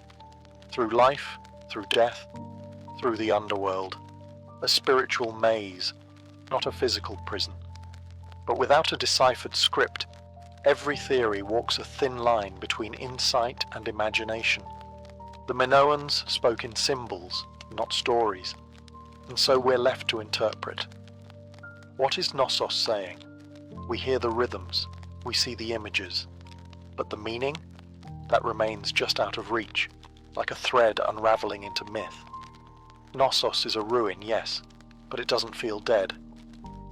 through life, through death, through the underworld, a spiritual maze, not a physical prison. But without a deciphered script, every theory walks a thin line between insight and imagination. The Minoans spoke in symbols, not stories, and so we're left to interpret. What is Knossos saying? We hear the rhythms, we see the images, but the meaning? That remains just out of reach, like a thread unraveling into myth. Knossos is a ruin, yes, but it doesn't feel dead.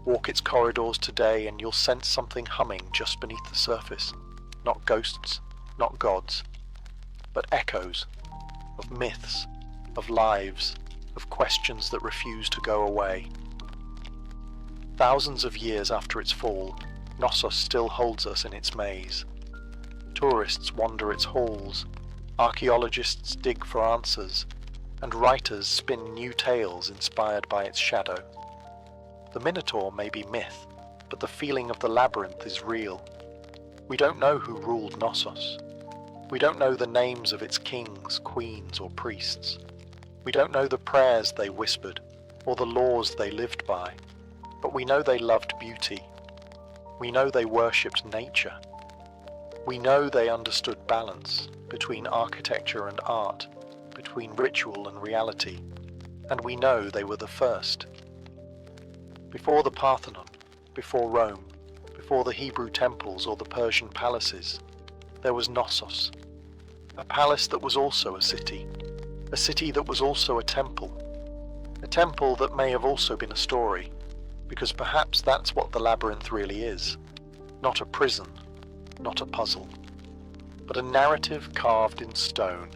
Walk its corridors today and you'll sense something humming just beneath the surface. Not ghosts, not gods, but echoes of myths, of lives, of questions that refuse to go away. Thousands of years after its fall, Knossos still holds us in its maze. Tourists wander its halls, archaeologists dig for answers, and writers spin new tales inspired by its shadow. The Minotaur may be myth, but the feeling of the labyrinth is real. We don't know who ruled Knossos. We don't know the names of its kings, queens, or priests. We don't know the prayers they whispered, or the laws they lived by, but we know they loved beauty. We know they worshipped nature. We know they understood balance between architecture and art, between ritual and reality, and we know they were the first. Before the Parthenon, before Rome, before the Hebrew temples or the Persian palaces, there was Knossos, a palace that was also a city that was also a temple that may have also been a story, because perhaps that's what the labyrinth really is. Not a prison, not a puzzle, but a narrative carved in stone,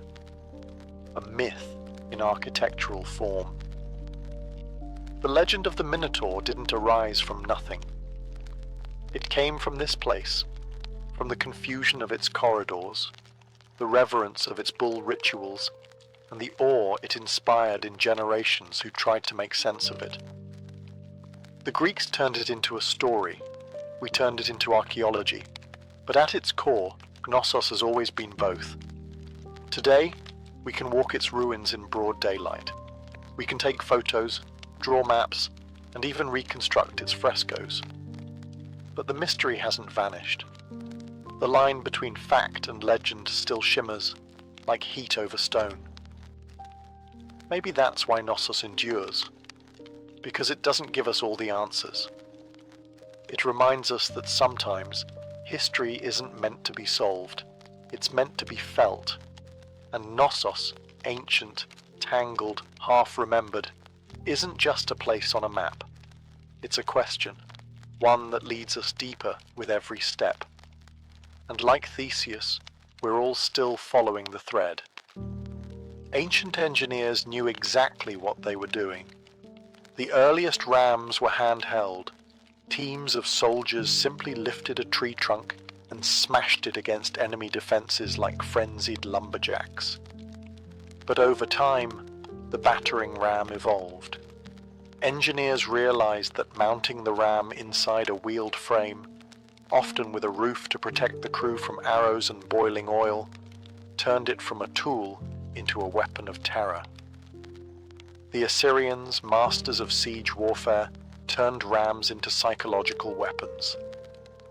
a myth in architectural form. The legend of the Minotaur didn't arise from nothing. It came from this place, from the confusion of its corridors, the reverence of its bull rituals, and the awe it inspired in generations who tried to make sense of it. The Greeks turned it into a story, we turned it into archaeology, but at its core, Knossos has always been both. Today, we can walk its ruins in broad daylight. We can take photos, draw maps, and even reconstruct its frescoes. But the mystery hasn't vanished. The line between fact and legend still shimmers, like heat over stone. Maybe that's why Knossos endures, because it doesn't give us all the answers. It reminds us that sometimes history isn't meant to be solved, it's meant to be felt. And Knossos, ancient, tangled, half-remembered, isn't just a place on a map. It's a question, one that leads us deeper with every step. And like Theseus, we're all still following the thread. Ancient engineers knew exactly what they were doing. The earliest rams were handheld. Teams of soldiers simply lifted a tree trunk and smashed it against enemy defenses like frenzied lumberjacks. But over time, the battering ram evolved. Engineers realized that mounting the ram inside a wheeled frame, often with a roof to protect the crew from arrows and boiling oil, turned it from a tool into a weapon of terror. The Assyrians, masters of siege warfare, turned rams into psychological weapons.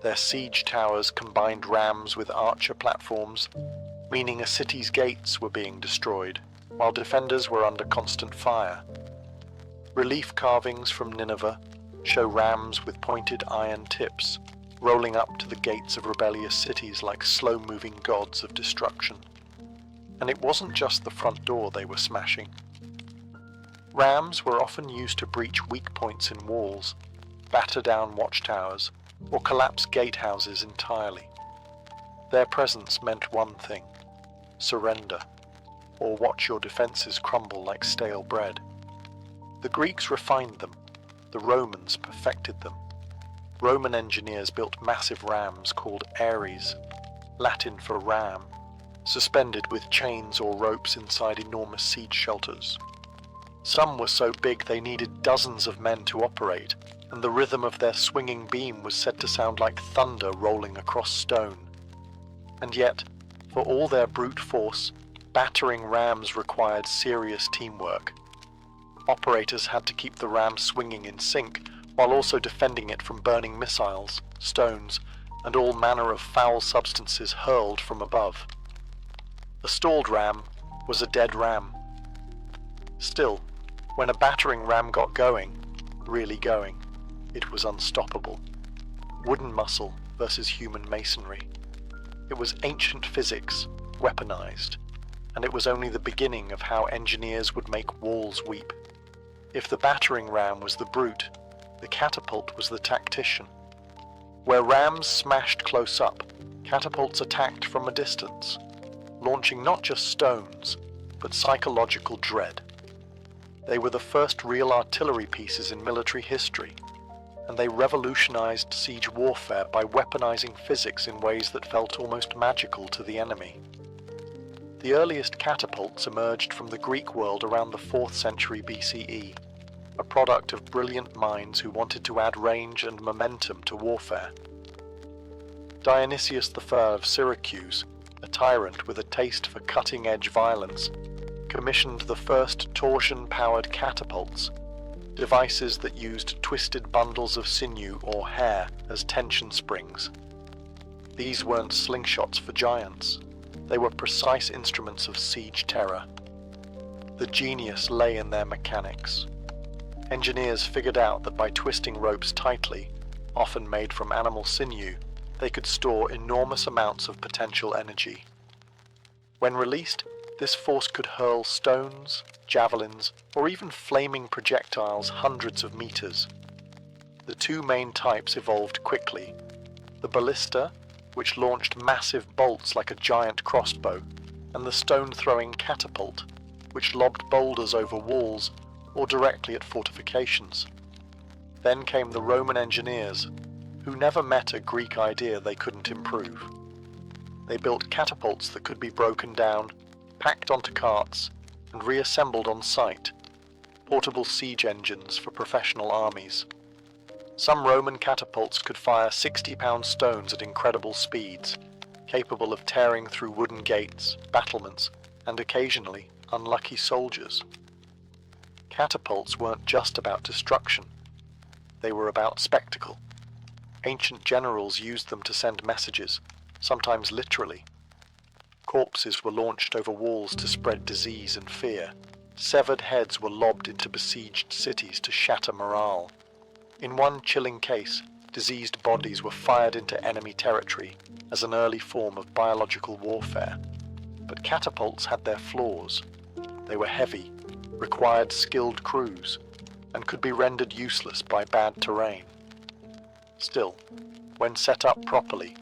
Their siege towers combined rams with archer platforms, meaning a city's gates were being destroyed, while defenders were under constant fire. Relief carvings from Nineveh show rams with pointed iron tips, rolling up to the gates of rebellious cities like slow-moving gods of destruction. And it wasn't just the front door they were smashing. Rams were often used to breach weak points in walls, batter down watchtowers, or collapse gatehouses entirely. Their presence meant one thing: surrender, or watch your defenses crumble like stale bread. The Greeks refined them, the Romans perfected them. Roman engineers built massive rams called ares, Latin for ram, suspended with chains or ropes inside enormous siege shelters. Some were so big they needed dozens of men to operate, and the rhythm of their swinging beam was said to sound like thunder rolling across stone. And yet, for all their brute force, battering rams required serious teamwork. Operators had to keep the ram swinging in sync, while also defending it from burning missiles, stones, and all manner of foul substances hurled from above. A stalled ram was a dead ram. Still, when a battering ram got going, really going, it was unstoppable. Wooden muscle versus human masonry. It was ancient physics, weaponized, and it was only the beginning of how engineers would make walls weep. If the battering ram was the brute, the catapult was the tactician. Where rams smashed close up, catapults attacked from a distance, launching not just stones, but psychological dread. They were the first real artillery pieces in military history, and they revolutionized siege warfare by weaponizing physics in ways that felt almost magical to the enemy. The earliest catapults emerged from the Greek world around the 4th century BCE, a product of brilliant minds who wanted to add range and momentum to warfare. Dionysius I of Syracuse, a tyrant with a taste for cutting-edge violence, commissioned the first torsion-powered catapults, devices that used twisted bundles of sinew or hair as tension springs. These weren't slingshots for giants. They were precise instruments of siege terror. The genius lay in their mechanics. Engineers figured out that by twisting ropes tightly, often made from animal sinew, they could store enormous amounts of potential energy. When released, this force could hurl stones, javelins, or even flaming projectiles hundreds of meters. The two main types evolved quickly: the ballista, which launched massive bolts like a giant crossbow, and the stone-throwing catapult, which lobbed boulders over walls or directly at fortifications. Then came the Roman engineers, who never met a Greek idea they couldn't improve. They built catapults that could be broken down, packed onto carts, and reassembled on site, portable siege engines for professional armies. Some Roman catapults could fire 60-pound stones at incredible speeds, capable of tearing through wooden gates, battlements, and occasionally unlucky soldiers. Catapults weren't just about destruction. They were about spectacle. Ancient generals used them to send messages, sometimes literally. Corpses were launched over walls to spread disease and fear. Severed heads were lobbed into besieged cities to shatter morale. In one chilling case, diseased bodies were fired into enemy territory as an early form of biological warfare. But catapults had their flaws. They were heavy, required skilled crews, and could be rendered useless by bad terrain. Still, when set up properly,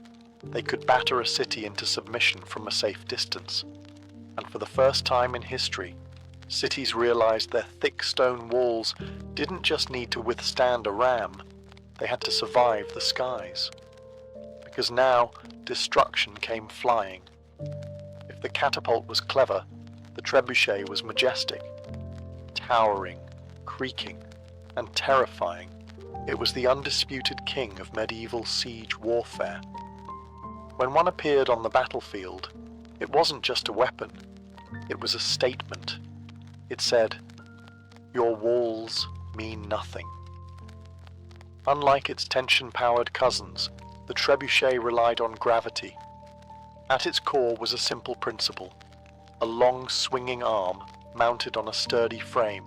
they could batter a city into submission from a safe distance. And for the first time in history, cities realized their thick stone walls didn't just need to withstand a ram, they had to survive the skies. Because now, destruction came flying. If the catapult was clever, the trebuchet was majestic. Towering, creaking, and terrifying, it was the undisputed king of medieval siege warfare. When one appeared on the battlefield, it wasn't just a weapon, it was a statement. It said, "Your walls mean nothing." Unlike its tension-powered cousins, the trebuchet relied on gravity. At its core was a simple principle: a long swinging arm mounted on a sturdy frame,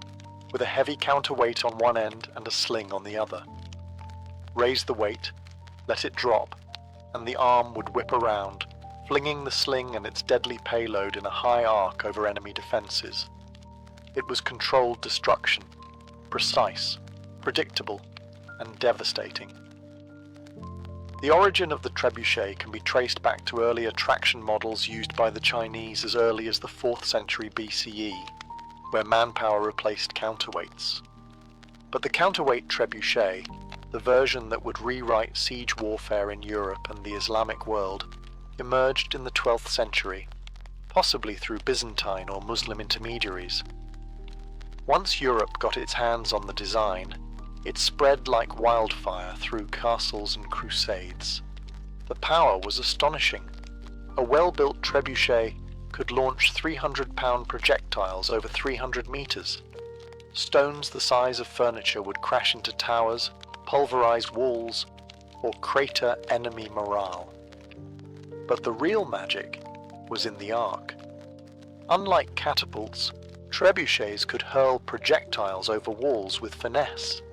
with a heavy counterweight on one end and a sling on the other. Raise the weight, let it drop, and the arm would whip around, flinging the sling and its deadly payload in a high arc over enemy defenses. It was controlled destruction, precise, predictable, and devastating. The origin of the trebuchet can be traced back to earlier traction models used by the Chinese as early as the 4th century BCE, where manpower replaced counterweights. But the counterweight trebuchet, the version that would rewrite siege warfare in Europe and the Islamic world, emerged in the 12th century, possibly through Byzantine or Muslim intermediaries. Once Europe got its hands on the design, it spread like wildfire through castles and crusades. The power was astonishing. A well-built trebuchet could launch 300-pound projectiles over 300 meters. Stones the size of furniture would crash into towers, pulverize walls, or crater enemy morale. But the real magic was in the arc. Unlike catapults, trebuchets could hurl projectiles over walls with finesse.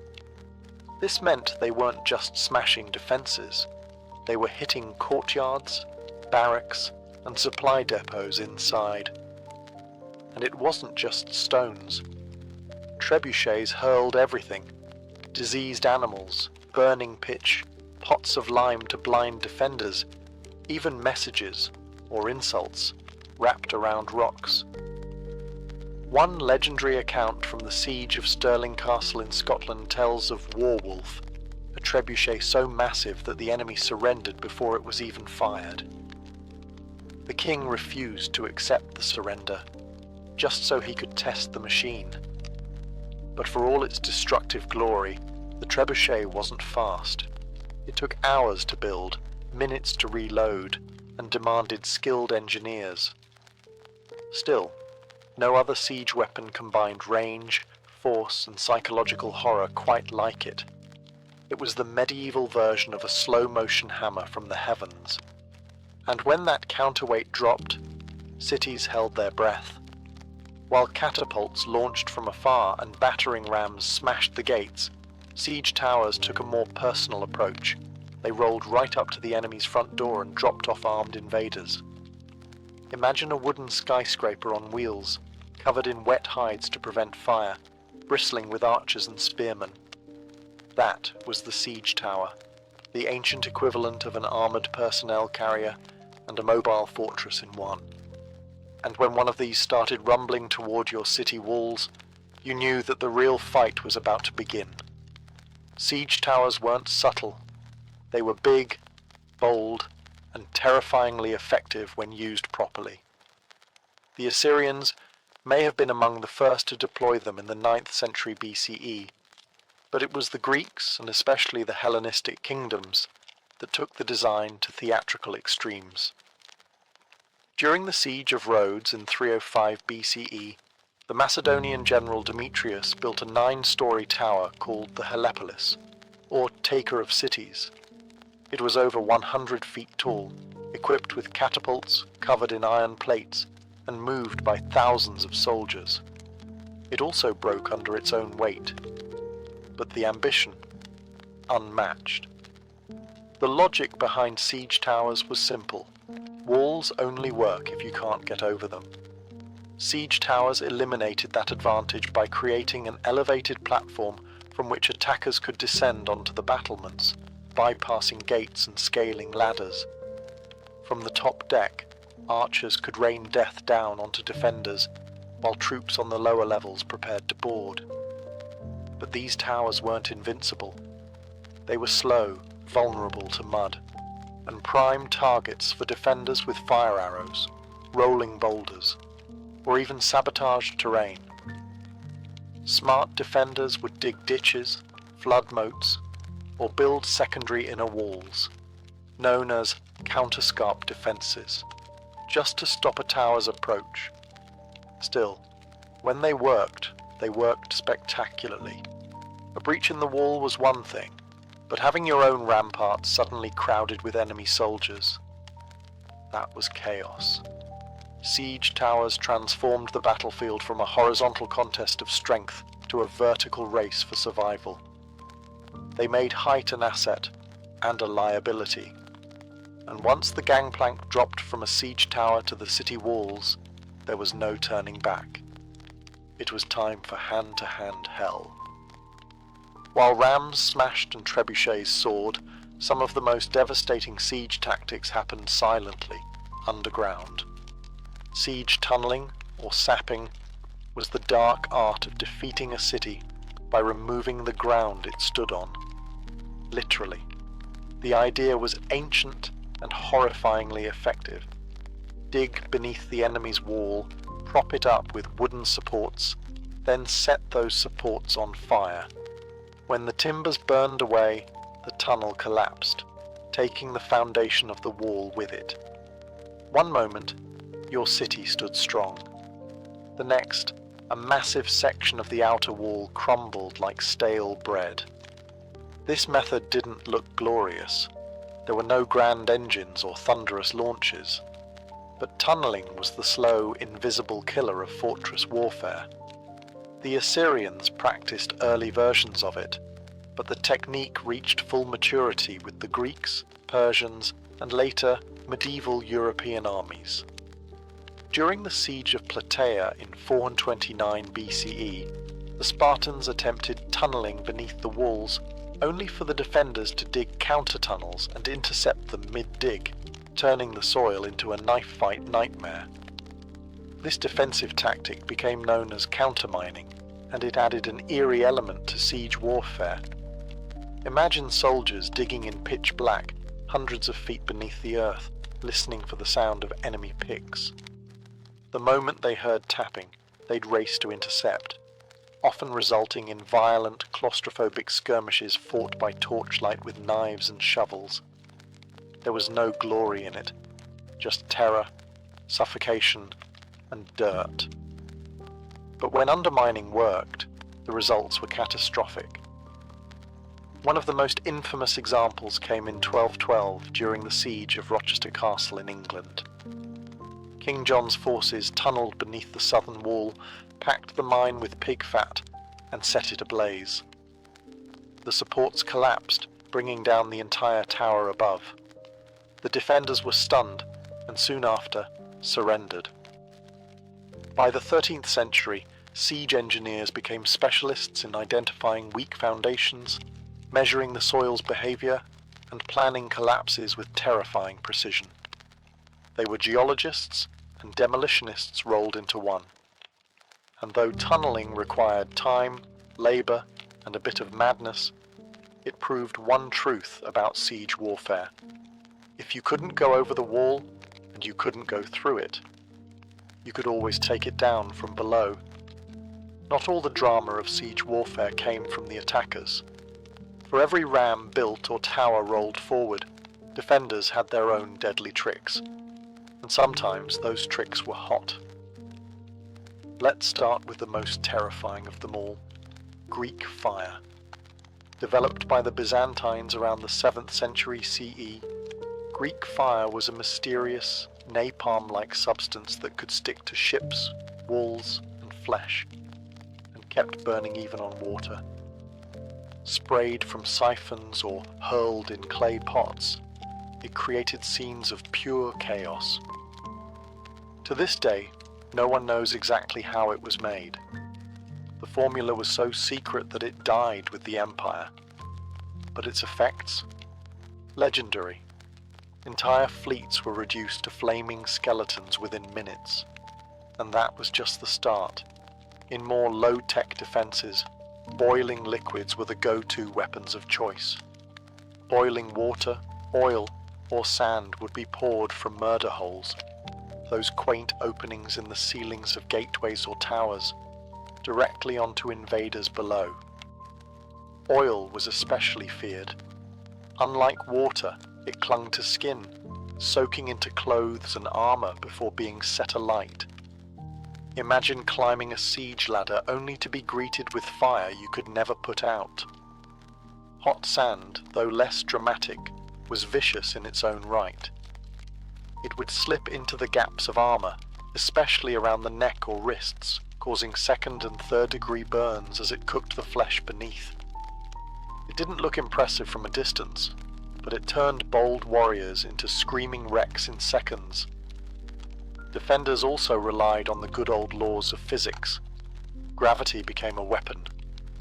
This meant they weren't just smashing defenses, they were hitting courtyards, barracks, and supply depots inside. And it wasn't just stones. Trebuchets hurled everything: diseased animals, burning pitch, pots of lime to blind defenders, even messages, or insults, wrapped around rocks. One legendary account from the siege of Stirling Castle in Scotland tells of Warwolf, a trebuchet so massive that the enemy surrendered before it was even fired. The king refused to accept the surrender, just so he could test the machine. But for all its destructive glory, the trebuchet wasn't fast. It took hours to build, minutes to reload, and demanded skilled engineers. Still, no other siege weapon combined range, force, and psychological horror quite like it. It was the medieval version of a slow-motion hammer from the heavens. And when that counterweight dropped, cities held their breath. While catapults launched from afar and battering rams smashed the gates, siege towers took a more personal approach. They rolled right up to the enemy's front door and dropped off armed invaders. Imagine a wooden skyscraper on wheels, covered in wet hides to prevent fire, bristling with archers and spearmen. That was the siege tower, the ancient equivalent of an armoured personnel carrier and a mobile fortress in one. And when one of these started rumbling toward your city walls, you knew that the real fight was about to begin. Siege towers weren't subtle. They were big, bold, and terrifyingly effective when used properly. The Assyrians may have been among the first to deploy them in the 9th century BCE, but it was the Greeks, and especially the Hellenistic kingdoms, that took the design to theatrical extremes. During the siege of Rhodes in 305 BCE, the Macedonian general Demetrius built a 9-story tower called the Helepolis, or Taker of Cities. It was over 100 feet tall, equipped with catapults, covered in iron plates, and moved by thousands of soldiers. It also broke under its own weight. But the ambition, unmatched. The logic behind siege towers was simple. Walls only work if you can't get over them. Siege towers eliminated that advantage by creating an elevated platform from which attackers could descend onto the battlements, bypassing gates and scaling ladders. From the top deck, archers could rain death down onto defenders, while troops on the lower levels prepared to board. But these towers weren't invincible. They were slow, vulnerable to mud, and prime targets for defenders with fire arrows, rolling boulders, or even sabotaged terrain. Smart defenders would dig ditches, flood moats, or build secondary inner walls, known as counterscarp defenses, just to stop a tower's approach. Still, when they worked spectacularly. A breach in the wall was one thing, but having your own ramparts suddenly crowded with enemy soldiers. That was chaos. Siege towers transformed the battlefield from a horizontal contest of strength to a vertical race for survival. They made height an asset and a liability. And once the gangplank dropped from a siege tower to the city walls, there was no turning back. It was time for hand-to-hand hell. While rams smashed and trebuchets soared, some of the most devastating siege tactics happened silently, underground. Siege tunneling, or sapping, was the dark art of defeating a city by removing the ground it stood on. Literally. The idea was ancient and horrifyingly effective. Dig beneath the enemy's wall, prop it up with wooden supports, then set those supports on fire. When the timbers burned away, the tunnel collapsed, taking the foundation of the wall with it. One moment, your city stood strong. The next, a massive section of the outer wall crumbled like stale bread. This method didn't look glorious. There were no grand engines or thunderous launches. But tunneling was the slow, invisible killer of fortress warfare. The Assyrians practiced early versions of it, but the technique reached full maturity with the Greeks, Persians, and later medieval European armies. During the siege of Plataea in 429 BCE, the Spartans attempted tunneling beneath the walls, only for the defenders to dig counter-tunnels and intercept them mid-dig, turning the soil into a knife-fight nightmare. This defensive tactic became known as countermining, and it added an eerie element to siege warfare. Imagine soldiers digging in pitch black, hundreds of feet beneath the earth, listening for the sound of enemy picks. The moment they heard tapping, they'd race to intercept, often resulting in violent, claustrophobic skirmishes fought by torchlight with knives and shovels. There was no glory in it, just terror, suffocation, and dirt. But when undermining worked, the results were catastrophic. One of the most infamous examples came in 1212 during the siege of Rochester Castle in England. King John's forces tunnelled beneath the southern wall, packed the mine with pig fat, and set it ablaze. The supports collapsed, bringing down the entire tower above. The defenders were stunned, and soon after, surrendered. By the 13th century, siege engineers became specialists in identifying weak foundations, measuring the soil's behaviour, and planning collapses with terrifying precision. They were geologists and demolitionists rolled into one. And though tunnelling required time, labour, and a bit of madness, it proved one truth about siege warfare. If you couldn't go over the wall, and you couldn't go through it, you could always take it down from below. Not all the drama of siege warfare came from the attackers. For every ram built or tower rolled forward, defenders had their own deadly tricks. And sometimes those tricks were hot. Let's start with the most terrifying of them all, Greek fire. Developed by the Byzantines around the 7th century CE, Greek fire was a mysterious, napalm-like substance that could stick to ships, walls, and flesh, and kept burning even on water. Sprayed from siphons or hurled in clay pots, it created scenes of pure chaos. To this day, no one knows exactly how it was made. The formula was so secret that it died with the empire. But its effects? Legendary. Entire fleets were reduced to flaming skeletons within minutes. And that was just the start. In more low-tech defenses, boiling liquids were the go-to weapons of choice. Boiling water, oil, or sand would be poured from murder holes, those quaint openings in the ceilings of gateways or towers, directly onto invaders below. Oil was especially feared. Unlike water, it clung to skin, soaking into clothes and armor before being set alight. Imagine climbing a siege ladder only to be greeted with fire you could never put out. Hot sand, though less dramatic, was vicious in its own right. It would slip into the gaps of armor, especially around the neck or wrists, causing second and third degree burns as it cooked the flesh beneath. It didn't look impressive from a distance, but it turned bold warriors into screaming wrecks in seconds. Defenders also relied on the good old laws of physics. Gravity became a weapon.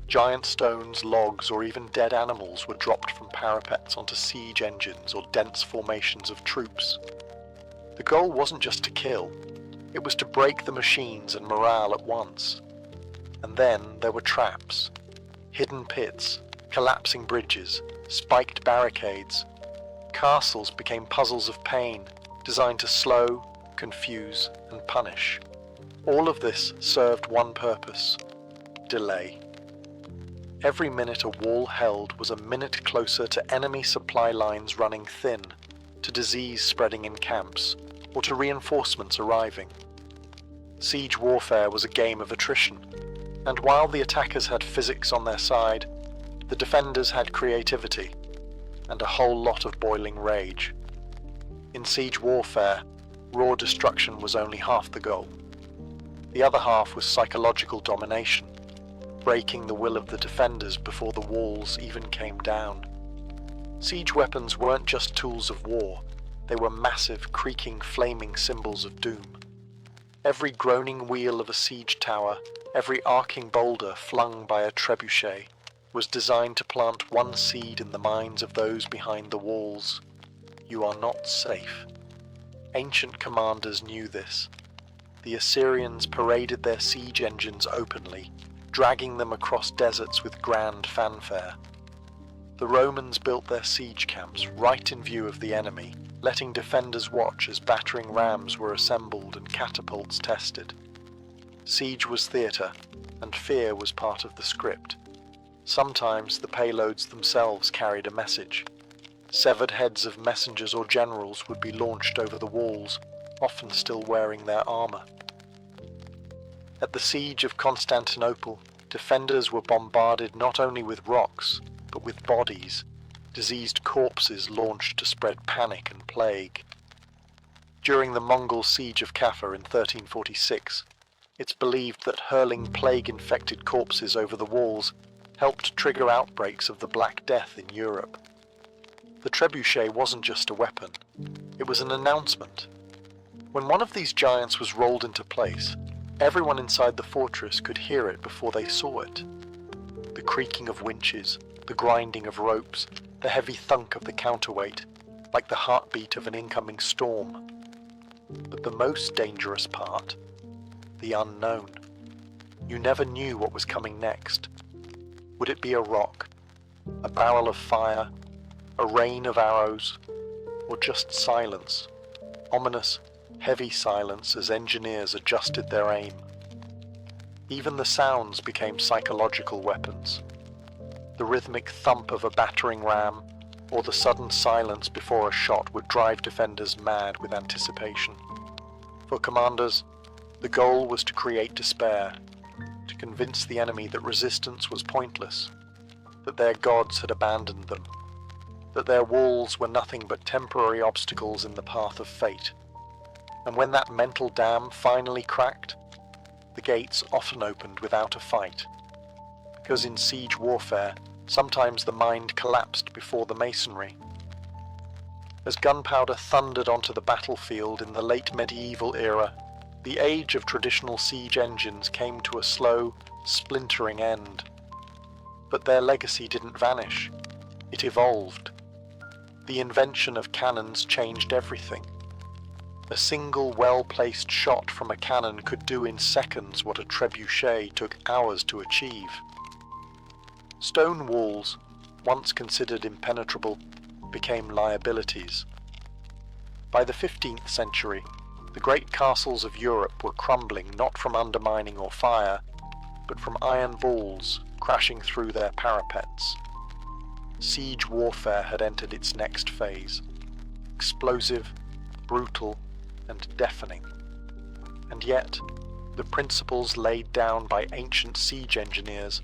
Giant stones, logs, or even dead animals were dropped from parapets onto siege engines or dense formations of troops. The goal wasn't just to kill, it was to break the machines and morale at once. And then there were traps, hidden pits, collapsing bridges, spiked barricades. Castles became puzzles of pain, designed to slow, confuse, and punish. All of this served one purpose: delay. Every minute a wall held was a minute closer to enemy supply lines running thin, to disease spreading in camps, or to reinforcements arriving. Siege warfare was a game of attrition, and while the attackers had physics on their side, the defenders had creativity, and a whole lot of boiling rage. In siege warfare, raw destruction was only half the goal. The other half was psychological domination, breaking the will of the defenders before the walls even came down. Siege weapons weren't just tools of war, they were massive, creaking, flaming symbols of doom. Every groaning wheel of a siege tower, every arcing boulder flung by a trebuchet, was designed to plant one seed in the minds of those behind the walls: you are not safe. Ancient commanders knew this. The Assyrians paraded their siege engines openly, dragging them across deserts with grand fanfare. The Romans built their siege camps right in view of the enemy, letting defenders watch as battering rams were assembled and catapults tested. Siege was theatre, and fear was part of the script. Sometimes the payloads themselves carried a message. Severed heads of messengers or generals would be launched over the walls, often still wearing their armor. At the siege of Constantinople, defenders were bombarded not only with rocks, but with bodies, diseased corpses launched to spread panic and plague. During the Mongol siege of Kaffa in 1346, it's believed that hurling plague-infected corpses over the walls helped trigger outbreaks of the Black Death in Europe. The trebuchet wasn't just a weapon, it was an announcement. When one of these giants was rolled into place, everyone inside the fortress could hear it before they saw it. The creaking of winches, the grinding of ropes, the heavy thunk of the counterweight, like the heartbeat of an incoming storm. But the most dangerous part, the unknown. You never knew what was coming next. Would it be a rock, a barrel of fire, a rain of arrows, or just silence? Ominous, heavy silence as engineers adjusted their aim. Even the sounds became psychological weapons. The rhythmic thump of a battering ram, or the sudden silence before a shot would drive defenders mad with anticipation. For commanders, the goal was to create despair, to convince the enemy that resistance was pointless, that their gods had abandoned them, that their walls were nothing but temporary obstacles in the path of fate. And when that mental dam finally cracked, the gates often opened without a fight. Because in siege warfare, sometimes the mind collapsed before the masonry. As gunpowder thundered onto the battlefield in the late medieval era, the age of traditional siege engines came to a slow, splintering end. But their legacy didn't vanish. It evolved. The invention of cannons changed everything. A single well-placed shot from a cannon could do in seconds what a trebuchet took hours to achieve. Stone walls, once considered impenetrable, became liabilities. By the 15th century, the great castles of Europe were crumbling not from undermining or fire, but from iron balls crashing through their parapets. Siege warfare had entered its next phase, explosive, brutal, and deafening. And yet, the principles laid down by ancient siege engineers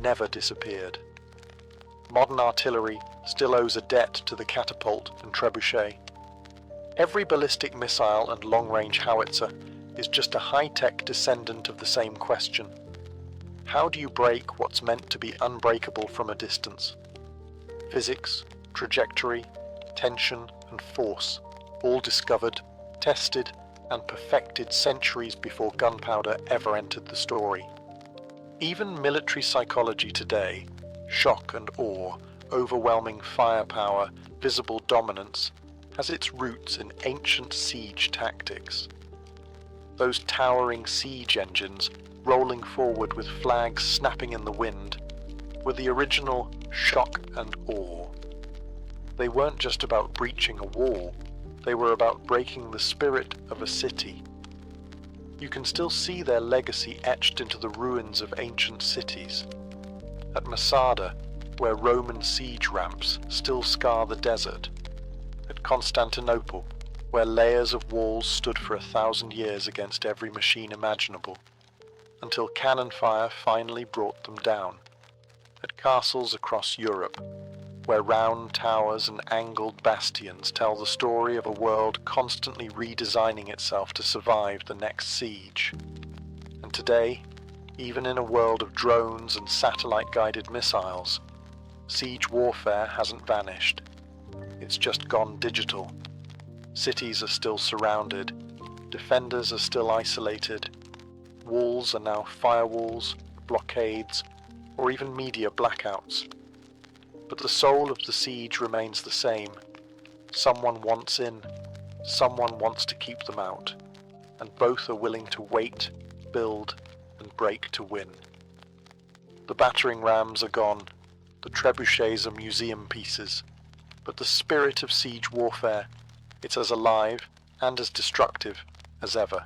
never disappeared. Modern artillery still owes a debt to the catapult and trebuchet. Every ballistic missile and long-range howitzer is just a high-tech descendant of the same question. How do you break what's meant to be unbreakable from a distance? Physics, trajectory, tension, and force, all discovered, tested, and perfected centuries before gunpowder ever entered the story. Even military psychology today, shock and awe, overwhelming firepower, visible dominance, has its roots in ancient siege tactics. Those towering siege engines, rolling forward with flags snapping in the wind, were the original shock and awe. They weren't just about breaching a wall, they were about breaking the spirit of a city. You can still see their legacy etched into the ruins of ancient cities. At Masada, where Roman siege ramps still scar the desert. At Constantinople, where layers of walls stood for 1,000 years against every machine imaginable, until cannon fire finally brought them down. At castles across Europe, where round towers and angled bastions tell the story of a world constantly redesigning itself to survive the next siege. And today, even in a world of drones and satellite-guided missiles, siege warfare hasn't vanished. It's just gone digital. Cities are still surrounded, defenders are still isolated, walls are now firewalls, blockades, or even media blackouts. But the soul of the siege remains the same. Someone wants in, someone wants to keep them out, and both are willing to wait, build, and break to win. The battering rams are gone, the trebuchets are museum pieces, but the spirit of siege warfare, it's as alive and as destructive as ever.